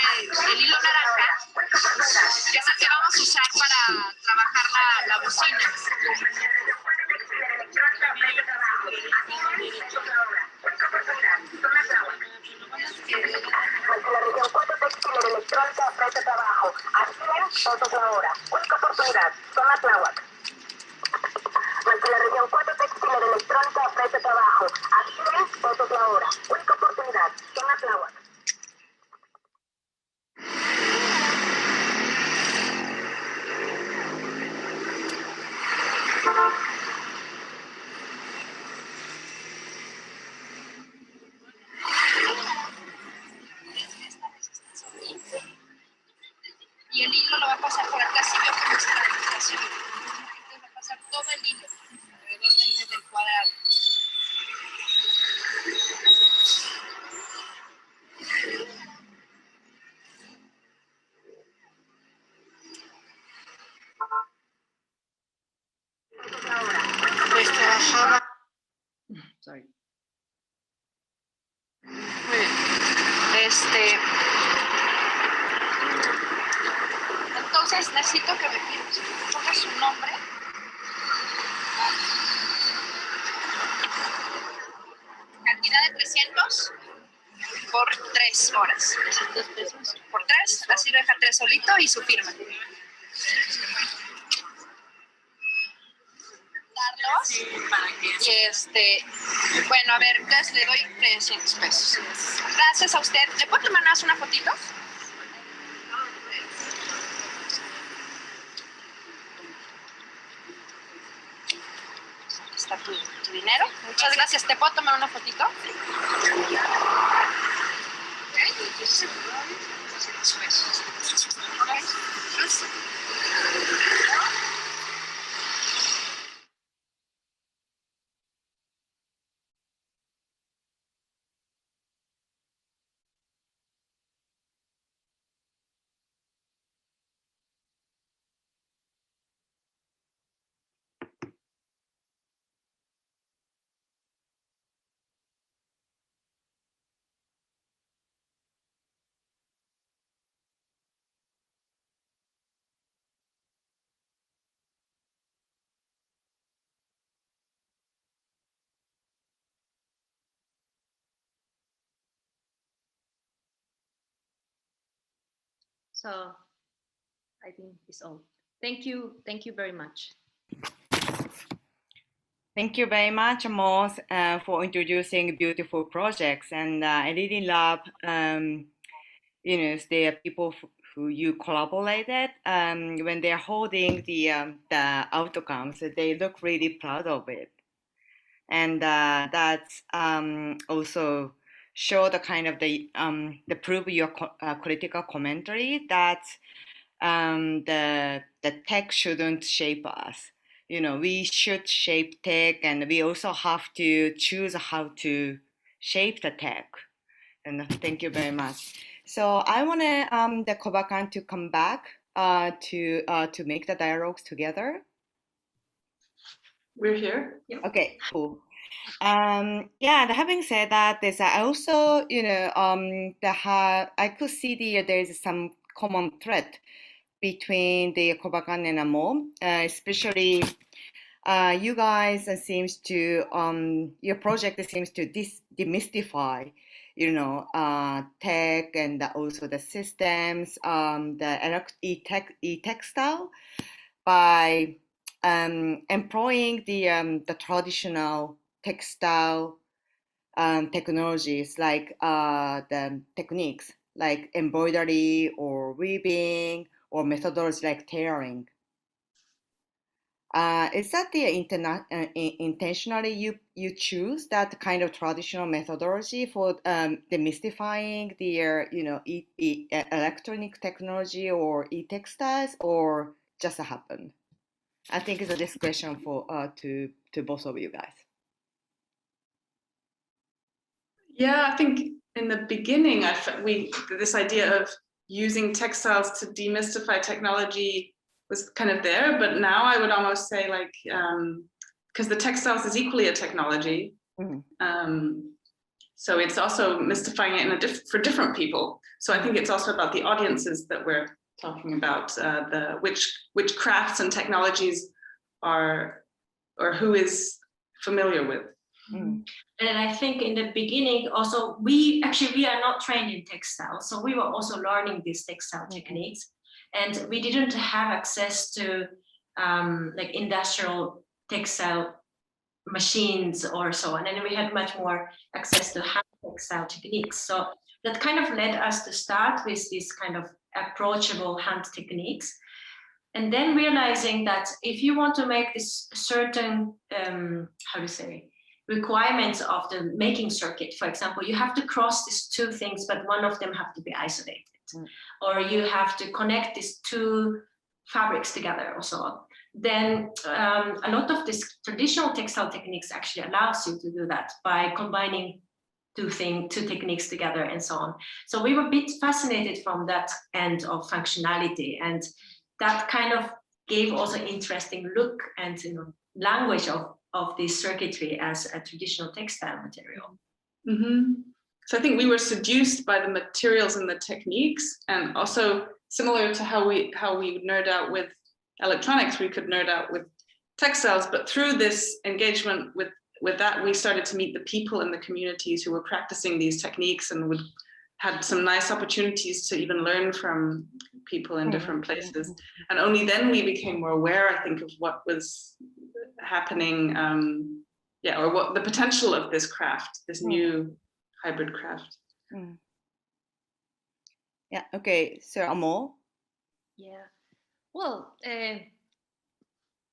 el hilo naranja, que es el que vamos a usar para trabajar la bocina. La región 4 textil electrónica ofrece trabajo a 100 pesos la hora. Única oportunidad, zona Tláhuac. La región 4 textil electrónica ofrece trabajo a 100 pesos la hora. Única oportunidad, zona Tláhuac. espacio. Entonces va a pasar todo el hilo alrededor del cuadrado. Pues trabajaba. Sorry. Muy bien. Entonces necesito que me pongas su nombre. Cantidad de 300 por 3 horas. 300 pesos por 3, así lo deja 3 solito y su firma. Y bueno, a ver, entonces le doy 300 pesos. Gracias a usted. ¿Le puedo tomar más una fotito? Aquí está tu dinero. Muchas gracias. ¿Te puedo tomar una fotito? Ok, 300 pesos. Ok, gracias. So I think it's all. Thank you very much. Thank you very much, Amos, for introducing beautiful projects. And I really love, the people who you collaborated. When they're holding the outcomes, they look really proud of it. And that's also show the kind of the prove your critical commentary that the tech shouldn't shape us. We should shape tech, and we also have to choose how to shape the tech. And thank you very much. So I want the Kobakan to come back to make the dialogues together. We're here. Yep. Okay, cool. And having said that, there's also, I could see there's some common thread between the Kobakan and Amo, especially you guys seems to, your project seems to demystify, tech and also the systems, the e-textile by employing the traditional textile technologies like the techniques like embroidery or weaving or methodology like tailoring. Is that intentionally you choose that kind of traditional methodology for demystifying the electronic technology or e-textiles, or just happened? I think it's a discussion for to both of you guys. Yeah, I think in the beginning, this idea of using textiles to demystify technology was kind of there, but now I would almost say because the textiles is equally a technology, so it's also mystifying it for different people. So I think it's also about the audiences that we're talking about, which crafts and technologies are, or who is familiar with. And I think in the beginning also, we are not trained in textile, so we were also learning these textile techniques, and we didn't have access to like industrial textile machines or so on, and we had much more access to hand textile techniques. So that kind of led us to start with these kind of approachable hand techniques, and then realizing that if you want to make this certain requirements of the making circuit, for example, you have to cross these two things, but one of them have to be isolated, or you have to connect these two fabrics together or so on. then a lot of these traditional textile techniques actually allows you to do that by combining two techniques together and so on. So we were a bit fascinated from that end of functionality, and that kind of gave also interesting look and language of this circuitry as a traditional textile material. Mm-hmm. So I think we were seduced by the materials and the techniques, and also similar to how we would nerd out with electronics, we could nerd out with textiles, but through this engagement with that, we started to meet the people in the communities who were practicing these techniques, and had some nice opportunities to even learn from people in different places. And only then we became more aware, I think, of what was happening, or what the potential of this craft, this new hybrid craft. Yeah, okay, so Amor? Yeah, well,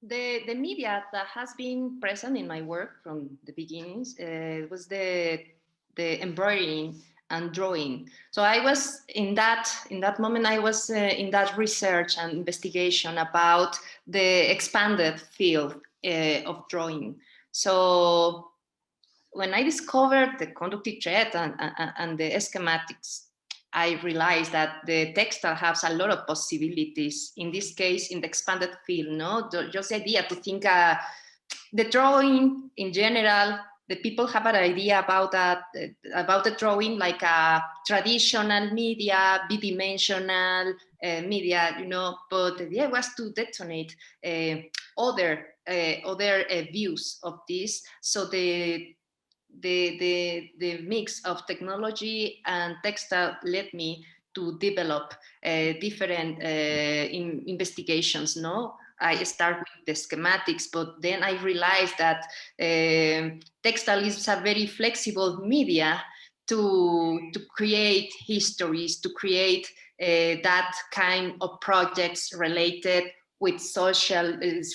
the media that has been present in my work from the beginnings was the embroidering and drawing. So I was in that moment, I was in that research and investigation about the expanded field of drawing. So when I discovered the conductive thread and the schematics, I realized that the textile has a lot of possibilities. In this case, in the expanded field, just the idea to think the drawing in general. The people have an idea about the drawing like a traditional media, bidimensional media, But the idea was to detonate other views of this. So the mix of technology and textile led me to develop different investigations. I start with the schematics, but then I realized that textile is a very flexible media to create histories, to create that kind of projects related with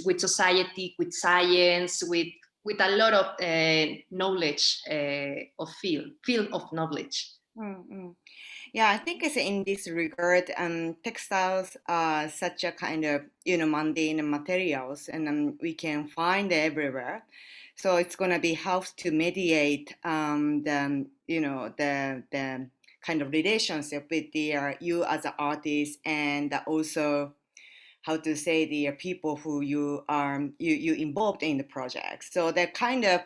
with society, with science, with a lot of knowledge of field of knowledge. Mm-hmm. Yeah, I think it's in this regard, textiles are such a kind of mundane materials, and we can find it everywhere. So it's gonna be helps to mediate the kind of relationship with you as an artist, and also how to say the people who you involved in the project. So that kind of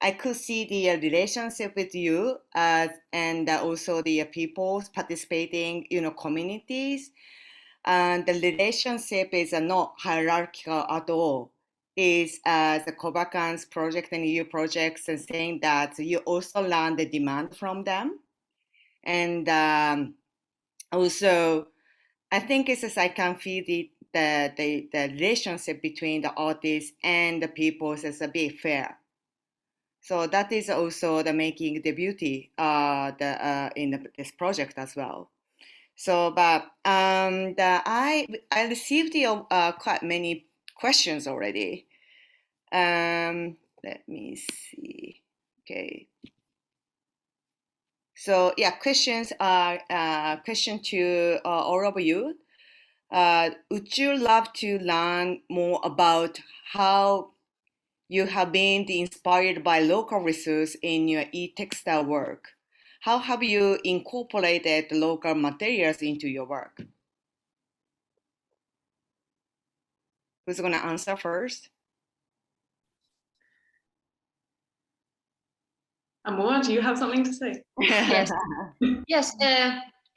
I could see the relationship with you and also the people participating, communities. And the relationship is not hierarchical at all. Is the Kobakan's project and EU projects and saying that you also learn the demand from them. And also, I think it's as I can feel the relationship between the artists and the people is a bit fair. So that is also the making the beauty in this project as well. So, but I received quite many questions already. Let me see. Okay. So yeah, questions are question to all of you. Would you love to learn more about how you have been inspired by local resources in your e-textile work? How have you incorporated local materials into your work? Who's going to answer first? Amor, do you have something to say? Yes. Yes.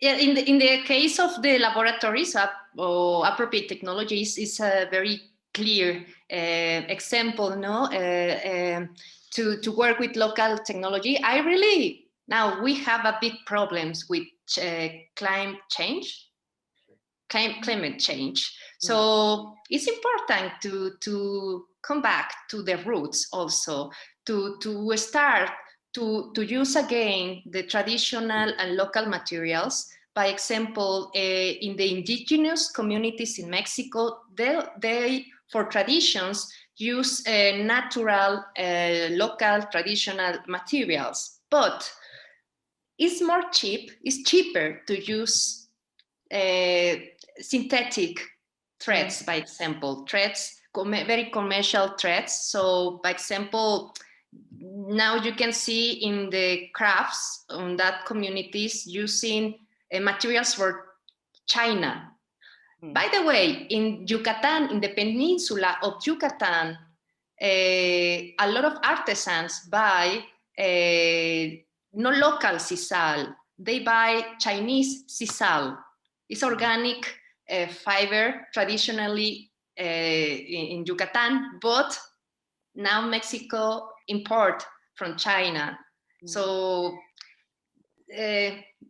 In the case of the laboratories, appropriate technologies is a very clear example, to work with local technology. Now we have a big problems with climate change. So it's important to come back to the roots also, to start to use again the traditional and local materials. By example, in the indigenous communities in Mexico, they for traditions use natural, local, traditional materials, but it's cheaper to use synthetic threads, by example, threads very commercial threads. So, by example, now you can see in the crafts on that communities using materials for China. By the way, in Yucatan, in the peninsula of Yucatan, a lot of artisans buy no local sisal. They buy Chinese sisal. It's organic fiber, traditionally in Yucatan, but now Mexico import from China. So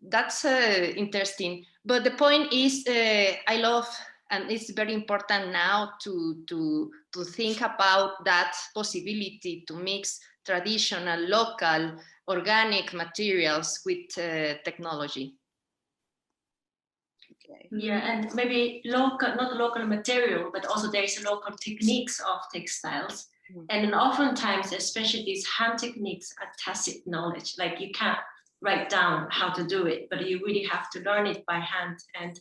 that's interesting. But the point is, I love, and it's very important now to think about that possibility to mix traditional, local, organic materials with technology. Yeah, and maybe local, not local material, but also there is local techniques of textiles. And oftentimes, especially these hand techniques are tacit knowledge. Like you can't write down how to do it, but you really have to learn it by hand. And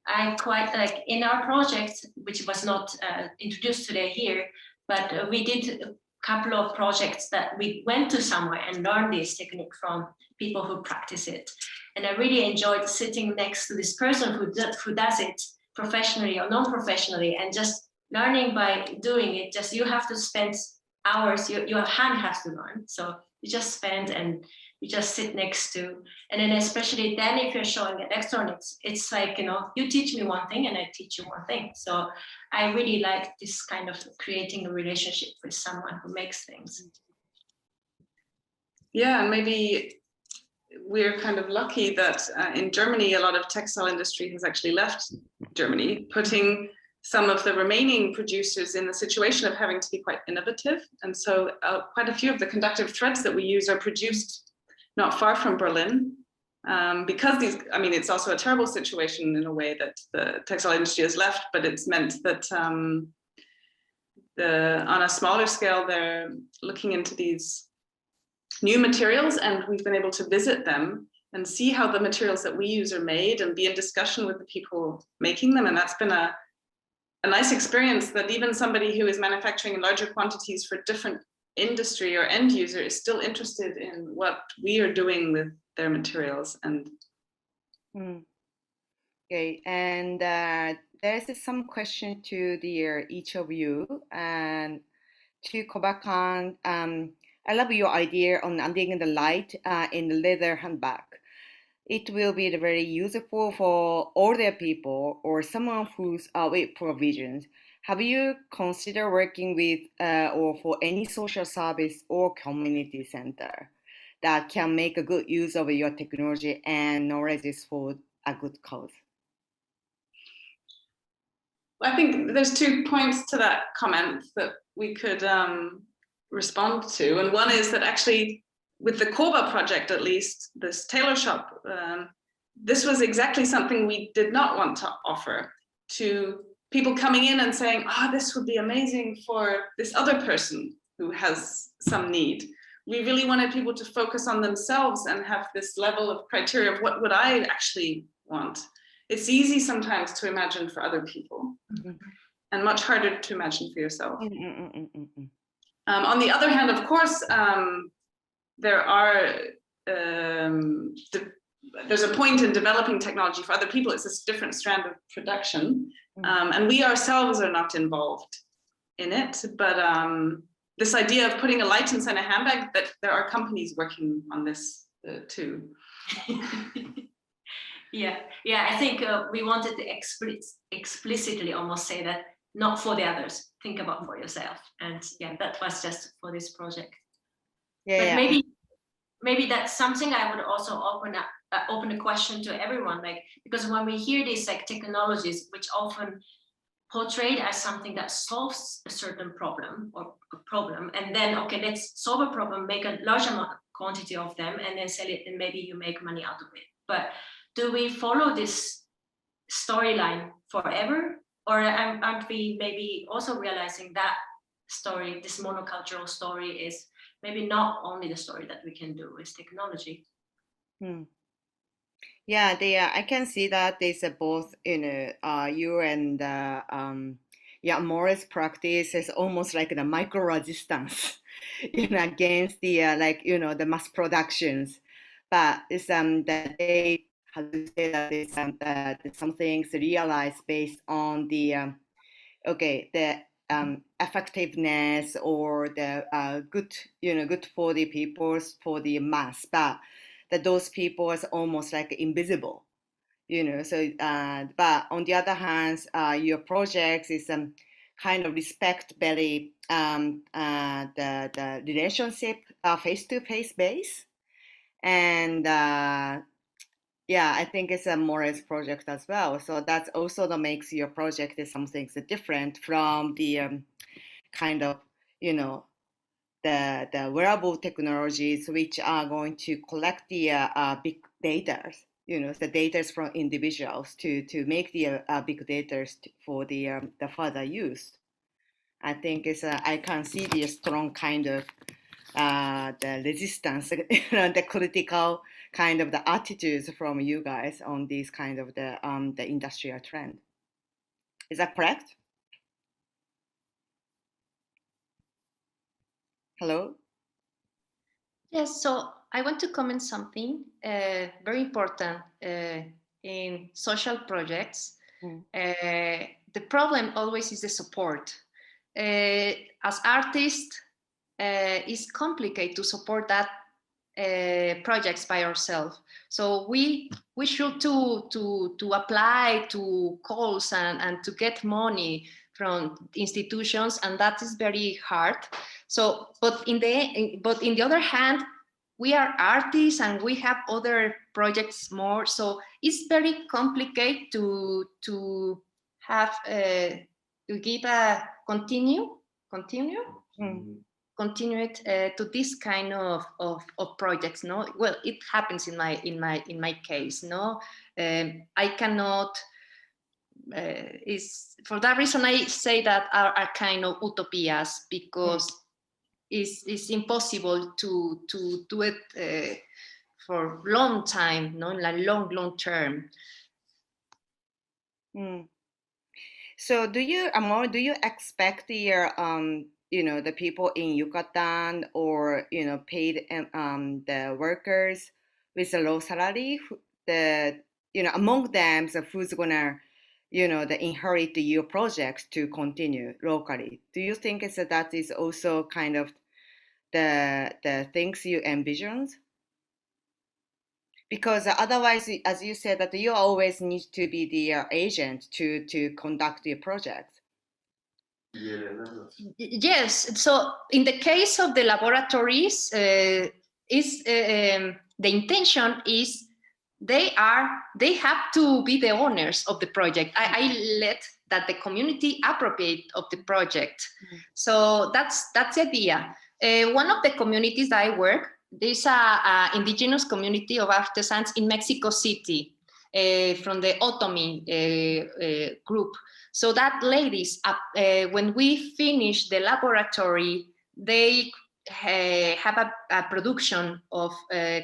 I quite like in our project, which was not introduced today here, but we did a couple of projects that we went to somewhere and learned this technique from people who practice it. And I really enjoyed sitting next to this person who does it professionally or non-professionally, and just learning by doing it. Just you have to spend hours, your hand has to learn. So you just spend and you just sit next to, and then especially then if you're showing electronics, it's like, you know, you teach me one thing and I teach you one thing. So I really like this kind of creating a relationship with someone who makes things. Yeah, and maybe we're kind of lucky that in Germany, a lot of textile industry has actually left Germany, putting some of the remaining producers in the situation of having to be quite innovative. And so quite a few of the conductive threads that we use are produced not far from Berlin. Because these, I mean, it's also a terrible situation in a way that the textile industry has left, but it's meant that on a smaller scale, they're looking into these new materials, and we've been able to visit them and see how the materials that we use are made and be in discussion with the people making them. And that's been a nice experience, that even somebody who is manufacturing in larger quantities for different industry or end user is still interested in what we are doing with their materials. And okay, and there's some question to each of you, and to Koba-kan. I love your idea on adding the light in the leather handbag. It will be very useful for older people or someone who's with provisions. Have you considered working with or for any social service or community center that can make a good use of your technology and knowledge for a good cause? I think there's 2 points to that comment that we could respond to. And one is that actually with the Koba project, at least, this tailor shop, this was exactly something we did not want to offer to people coming in and saying, this would be amazing for this other person who has some need. We really wanted people to focus on themselves and have this level of criteria of what would I actually want. It's easy sometimes to imagine for other people, and much harder to imagine for yourself. On the other hand, of course, there are there's a point in developing technology for other people. It's a different strand of production, and we ourselves are not involved in it. But this idea of putting a light inside a handbag, that there are companies working on this too. Yeah, I think we wanted to explicitly almost say that not for the others, think about for yourself. And yeah, that was just for this project. But maybe that's something I would also open a question to everyone, like, because when we hear these like technologies, which often portrayed as something that solves a certain problem and then, okay, let's solve a problem, make a large quantity of them and then sell it, and maybe you make money out of it. But do we follow this storyline forever? Or aren't we maybe also realizing that story, this monocultural story, is maybe not only the story that we can do with technology? Yeah, I can see that there's both, you and Amore's practice is almost like the micro resistance, against the the mass productions. But it's that they, how to say that, it's some things realized based on the effectiveness or the good for the people, for the mass, but that those people is almost like invisible. So but on the other hand, your project is kind of respect very the relationship face-to-face base, and I think it's a Morris project as well. So that's also that makes your project is something different from the kind of the wearable technologies which are going to collect the big data. The data from individuals to make the big data for the further use. I think it's I can see the strong kind of the resistance, the critical kind of the attitudes from you guys on these kind of the industrial trend. Is that correct? Hello? Yes, so I want to comment something very important in social projects. The problem always is the support. As artists, it's complicated to support that projects by ourselves. So we should to apply to calls and to get money from institutions, and that is very hard. So, but in the other hand, we are artists and we have other projects more. So it's very complicated to have to give a continue to this kind of projects. No, well, it happens in my case. No, I cannot. Is for that reason I say that are kind of utopias, because it's impossible to do it for long time, no, like long term. So do you expect the the people in Yucatan or paid the workers with a low salary, among them, so who's gonna inherit your projects to continue locally? Do you think that is also kind of the things you envisioned? Because otherwise, as you said, that you always need to be the agent to conduct your project. Yes. So in the case of the laboratories, the intention is they have to be the owners of the project. I let that the community appropriate of the project. So that's the idea. One of the communities that I work, there's a indigenous community of artisans in Mexico City from the Otomi group. So that ladies, when we finish the laboratory, they have a production of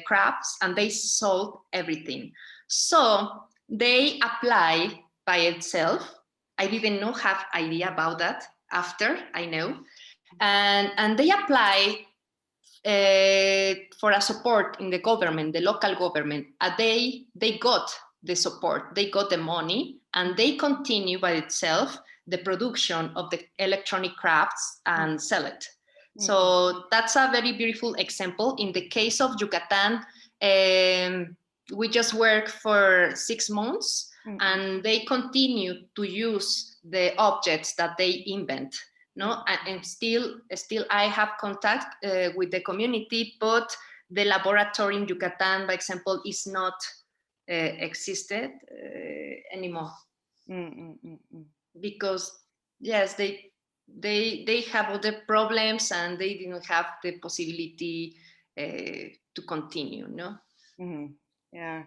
crafts and they sold everything. So they apply by itself. I didn't have idea about that after I know. And they apply for a support in the government, the local government. They got the support, they got the money, and they continue by itself the production of the electronic crafts and sell it. So that's a very beautiful example. In the case of Yucatan, we just work for 6 months and they continue to use the objects that they invent. No, and still I have contact with the community, but the laboratory in Yucatan, by example, is not existed anymore. Because yes, they have other problems and they didn't have the possibility to continue. No. Yeah.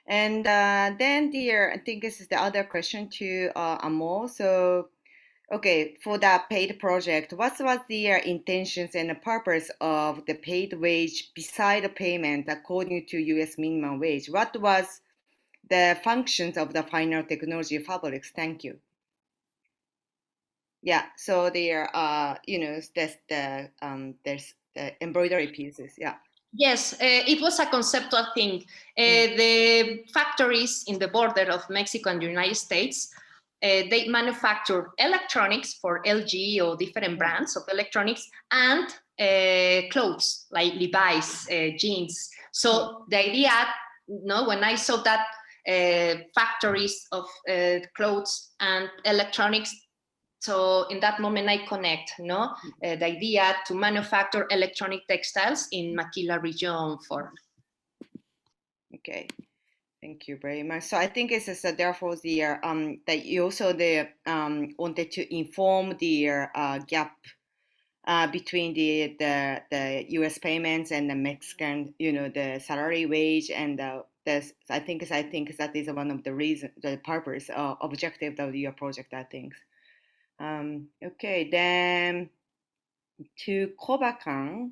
And then I think this is the other question to Amo. So, okay, for that paid project, what was the intentions and the purpose of the paid wage beside the payment according to U.S. minimum wage? What was the functions of the final technology fabrics? Thank you. Yeah, so there there's the embroidery pieces. Yeah. Yes, it was a conceptual thing. The factories in the border of Mexico and the United States, they manufacture electronics for LG or different brands of electronics, and clothes like Levi's, jeans. So the idea, when I saw that factories of clothes and electronics, so in that moment I connect, the idea to manufacture electronic textiles in Maquila region for. Okay, thank you very much. So I think it's just, therefore that you also wanted to inform the gap between the U.S. payments and the Mexican, the salary wage, and I think that is one of the reasons, the purpose, objective of your project, I think. Okay, then to Koba-kan.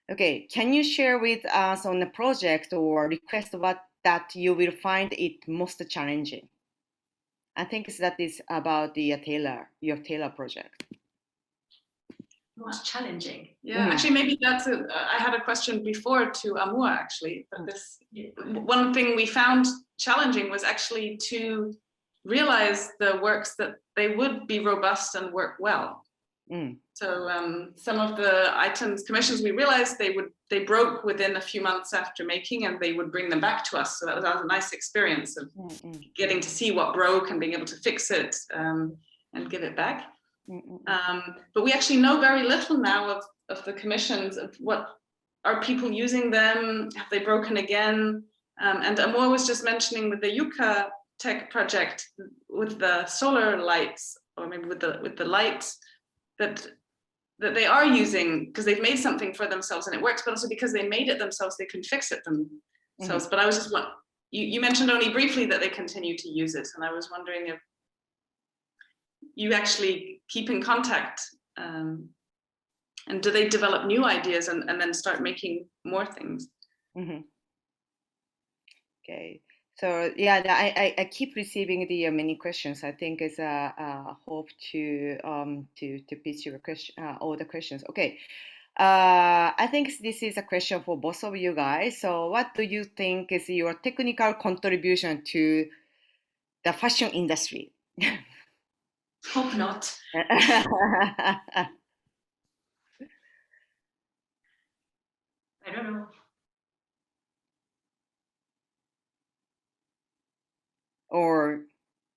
Okay, can you share with us on the project or request what that you will find it most challenging? I think that is about your tailor project. Most challenging. Yeah, actually, maybe that's it. I had a question before to Amour, actually. But one thing we found challenging was actually to realize the works that they would be robust and work well. So some of the commissions we realized they broke within a few months after making, and they would bring them back to us. So that was a nice experience of getting to see what broke and being able to fix it and give it back. But we actually know very little now of the commissions, of what are people using them, have they broken again? And Amour was just mentioning with the Yucca Tech project with the solar lights, or maybe with the lights, that they are using because they've made something for themselves and it works, but also because they made it themselves, they can fix it themselves. But I was just you mentioned only briefly that they continue to use it, and I was wondering if you actually keep in contact, and do they develop new ideas and then start making more things? Okay. So yeah, I keep receiving the many questions. I think it's hope to pitch your question, all the questions. Okay, I think this is a question for both of you guys. So what do you think is your technical contribution to the fashion industry? Hope not. I don't know. Or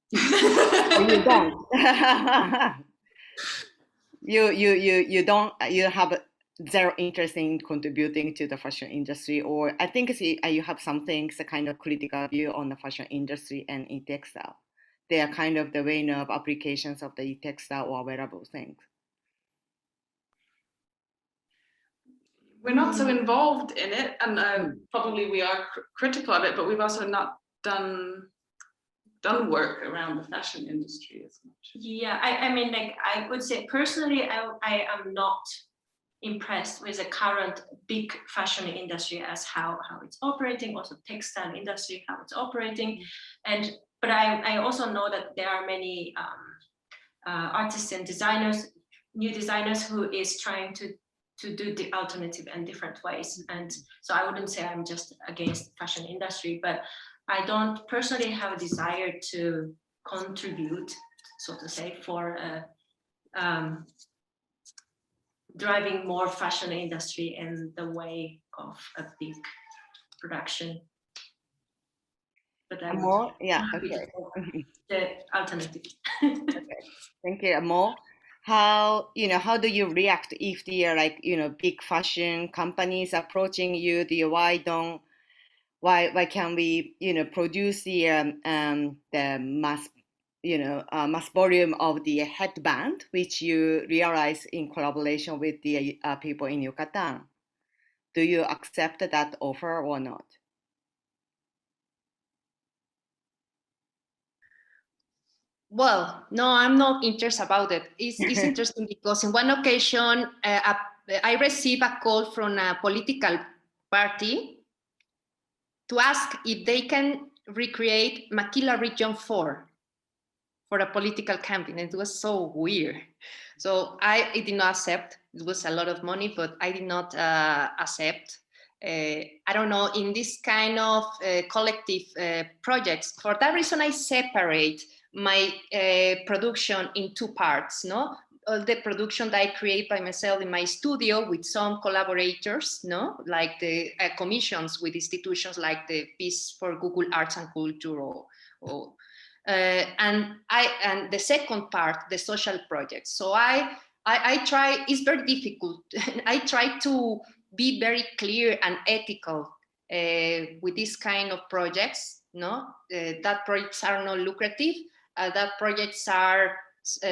you don't. you have zero interest in contributing to the fashion industry, or I think you have something, a kind of critical view on the fashion industry and e-textile. They are kind of the way of applications of the e-textile or wearable things. We're not so involved in it, and probably we are critical of it, but we've also not done work around the fashion industry as much. Yeah, I mean, like I would say personally, I am not impressed with the current big fashion industry as how it's operating, also textile industry, how it's operating. But I also know that there are many artists and designers, new designers, who is trying to do the alternative and different ways. And so I wouldn't say I'm just against the fashion industry, but I don't personally have a desire to contribute, so to say, for driving more fashion industry in the way of a big production. But I Amour, yeah, okay. The alternative. Okay, thank you, Amour. How do you react if they are big fashion companies approaching you? Why can we produce the mass mass volume of the headband, which you realize in collaboration with the people in Yucatan? Do you accept that offer or not? Well, no, I'm not interested about it. It's interesting because in one occasion, I received a call from a political party to ask if they can recreate Maquila Region 4 for a political campaign. It was so weird. So I did not accept. It was a lot of money, but I did not accept. I don't know, in this kind of collective projects. For that reason, I separate my production in two parts, no? All the production that I create by myself in my studio with some collaborators, no? Like the commissions with institutions like the Peace for Google Arts and Culture, and the second part, the social projects. So I try, it's very difficult. I try to be very clear and ethical with this kind of projects, no? That projects are not lucrative, that projects are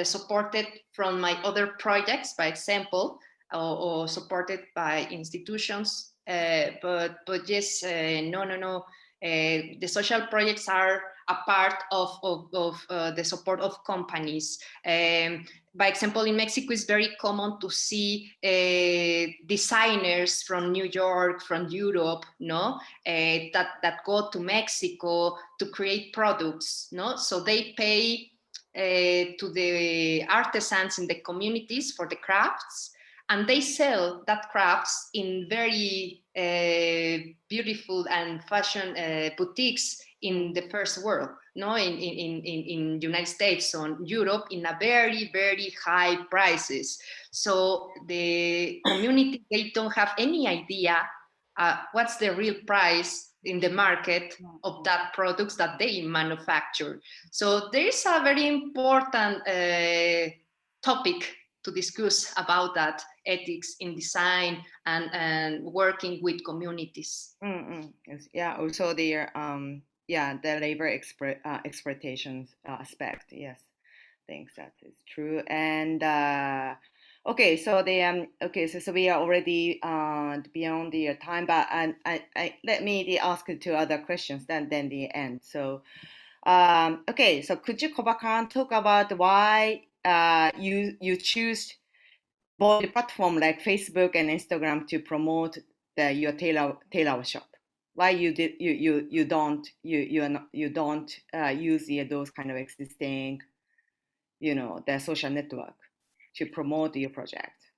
supported from my other projects, by example, or supported by institutions, but yes, no. The social projects are a part of the support of companies. By example, in Mexico, it's very common to see designers from New York, from Europe, no, that go to Mexico to create products, no. So they pay to the artisans in the communities for the crafts, and they sell that crafts in very beautiful and fashion boutiques in the first world, no, in United States, or Europe, in a very, very high prices. So the community, they don't have any idea what's the real price in the market of that products that they manufacture. So there is a very important topic to discuss about that, ethics in design and working with communities. Yes. Yeah, also the the labor exploitation aspect. Yes, I think that is true. And okay, so so we are already beyond the time, but I let me ask you two other questions then the end. So okay, so could you, Koba-kan, talk about why you choose both the platform like Facebook and Instagram to promote your tailor shop? Why you don't use those kind of existing, the social network to promote your project?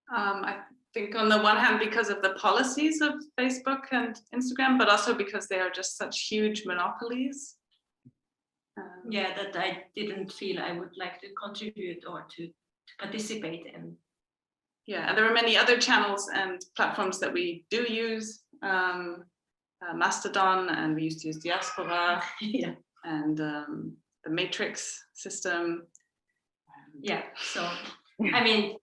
I think on the one hand, because of the policies of Facebook and Instagram, but also because they are just such huge monopolies. Yeah, that I didn't feel I would like to contribute or to participate in. Yeah, and there are many other channels and platforms that we do use. Mastodon, and we used to use Diaspora, Yeah. and the Matrix system. Yeah, so I mean,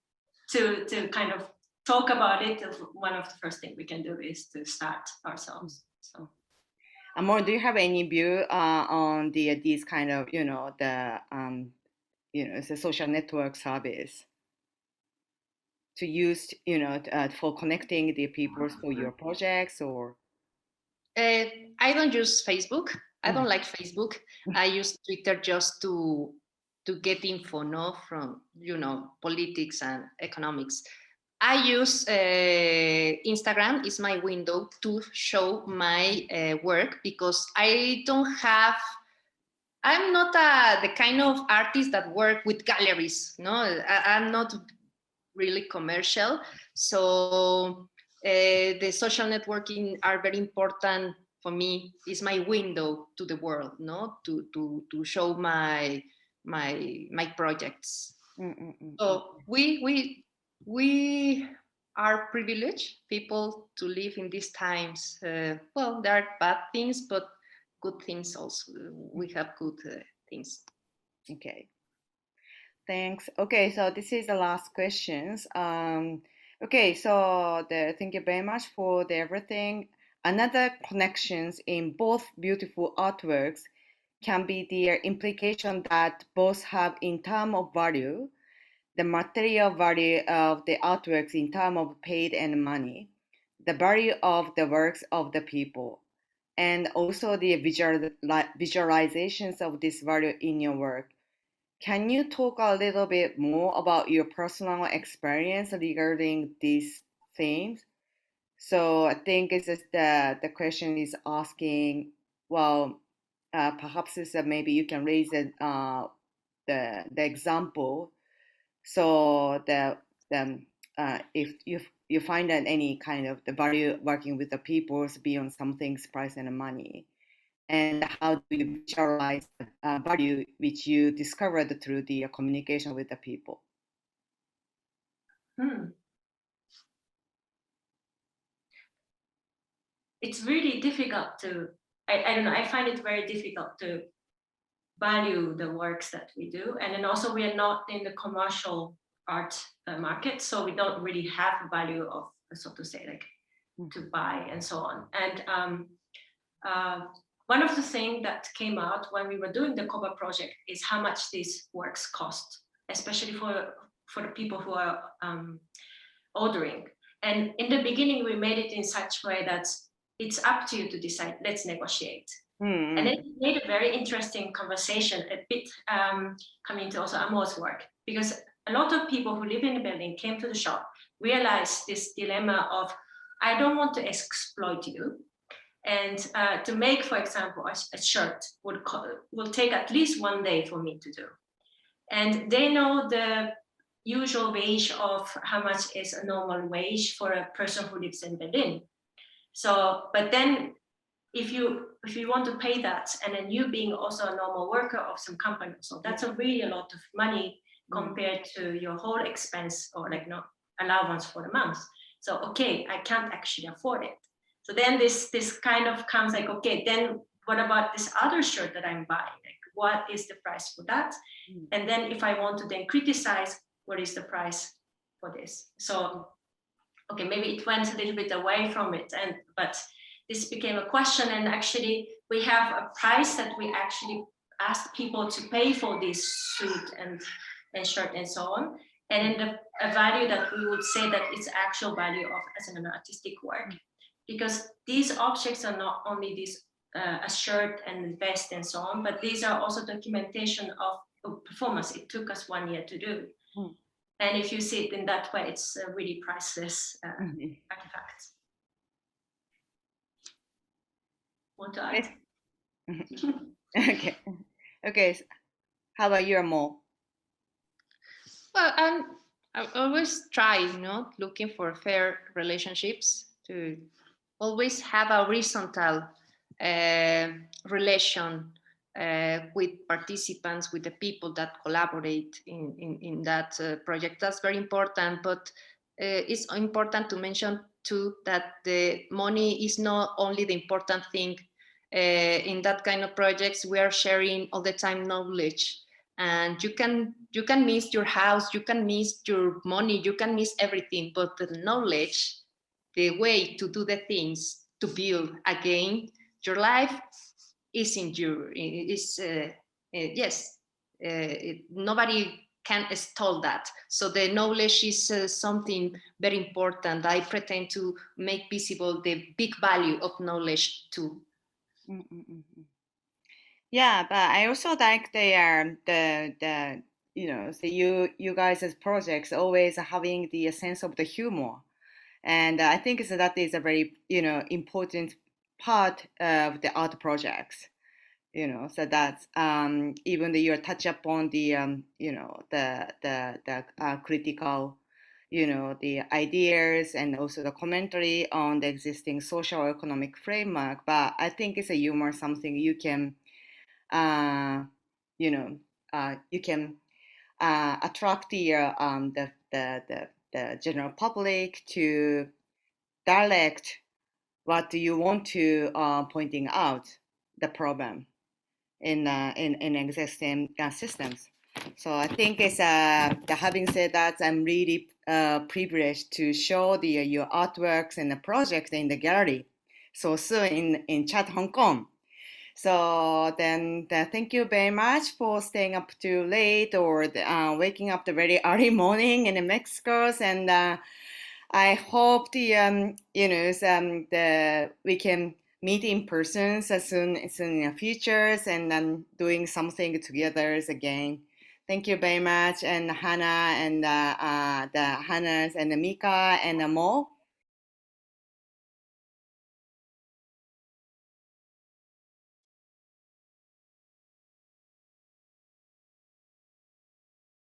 to kind of talk about it, one of the first things we can do is to start ourselves. So, Amor, do you have any view on these kind of the social network service to use for connecting the people for your projects? Or I don't use Facebook. I don't like Facebook. I use Twitter just to get info, no, from politics and economics. I use Instagram is my window to show my work, because I'm not the kind of artist that work with galleries. No, I'm not really commercial. So the social networking are very important for me. It's my window to the world, no, to show my projects. So we are privileged people to live in these times. Well, there are bad things, but good things also. We have good things. Okay, thanks. Okay, so this is the last questions. Okay, so thank you very much for everything. Another connections in both beautiful artworks can be the implication that both have in terms of value, the material value of the artworks in terms of paid and money, the value of the works of the people, and also the visualizations of this value in your work. Can you talk a little bit more about your personal experience regarding these themes? So I think it's just the question is asking, well, perhaps maybe you can raise it example. So if you find that any kind of the value working with the people beyond something's price and money, and how do you visualize value which you discovered through the communication with the people? It's really difficult to, I don't know, I find it very difficult to value the works that we do. And then also we are not in the commercial art market, so we don't really have a value of, so to say, like to buy and so on. And one of the things that came out when we were doing the Koba project is how much these works cost, especially for the people who are ordering. And in the beginning, we made it in such a way that it's up to you to decide, let's negotiate. And it made a very interesting conversation, a bit coming to also Amor's work, because a lot of people who live in the building came to the shop, realized this dilemma of, I don't want to exploit you. And to make, for example, a shirt will take at least 1 day for me to do. And they know the usual wage of how much is a normal wage for a person who lives in Berlin. So, but then if you want to pay that, and then you being also a normal worker of some company, so that's really a lot of money compared to your whole expense or like no allowance for the month. So, okay, I can't actually afford it. So then this kind of comes like, okay, then what about this other shirt that I'm buying? Like, what is the price for that? And then if I want to then criticize, what is the price for this? So, okay, maybe it went a little bit away from it, but this became a question, and actually we have a price that we actually asked people to pay for this suit and shirt and so on, and then a value that we would say that it's actual value of as an artistic work, because these objects are not only this a shirt and vest and so on, but these are also documentation of performance. It took us 1 year to do. And if you see it in that way, it's a really priceless artifact. Want to add? Okay. How about you, Mo? Well, I always try, looking for fair relationships, to always have a horizontal relation with participants, with the people that collaborate in that project. That's very important, but it's important to mention too that the money is not only the important thing. In that kind of projects, we are sharing all the time knowledge, and you can miss your house, you can miss your money, you can miss everything, but the knowledge, the way to do the things, to build again your life, is in you. Nobody can stall that. So the knowledge is something very important. I pretend to make visible the big value of knowledge too. Yeah, but I also like the so you guys as projects always having the sense of the humor, and I think that is a very important part of the art projects. So that's even though you touch upon the critical, the ideas and also the commentary on the existing social economic framework. But I think it's a humor, something you can, attract the general public to direct what you want to pointing out the problem in existing systems. So I think it's having said that, I'm really privileged to show your artworks and the projects in the gallery so soon in CHAT Hong Kong. So then thank you very much for staying up too late or waking up the very early morning in Mexico, and I hope we can meet in person as soon in the future, and then doing something together again. Thank you very much, and Hannah and the Hannahs and the Mika and the Mo.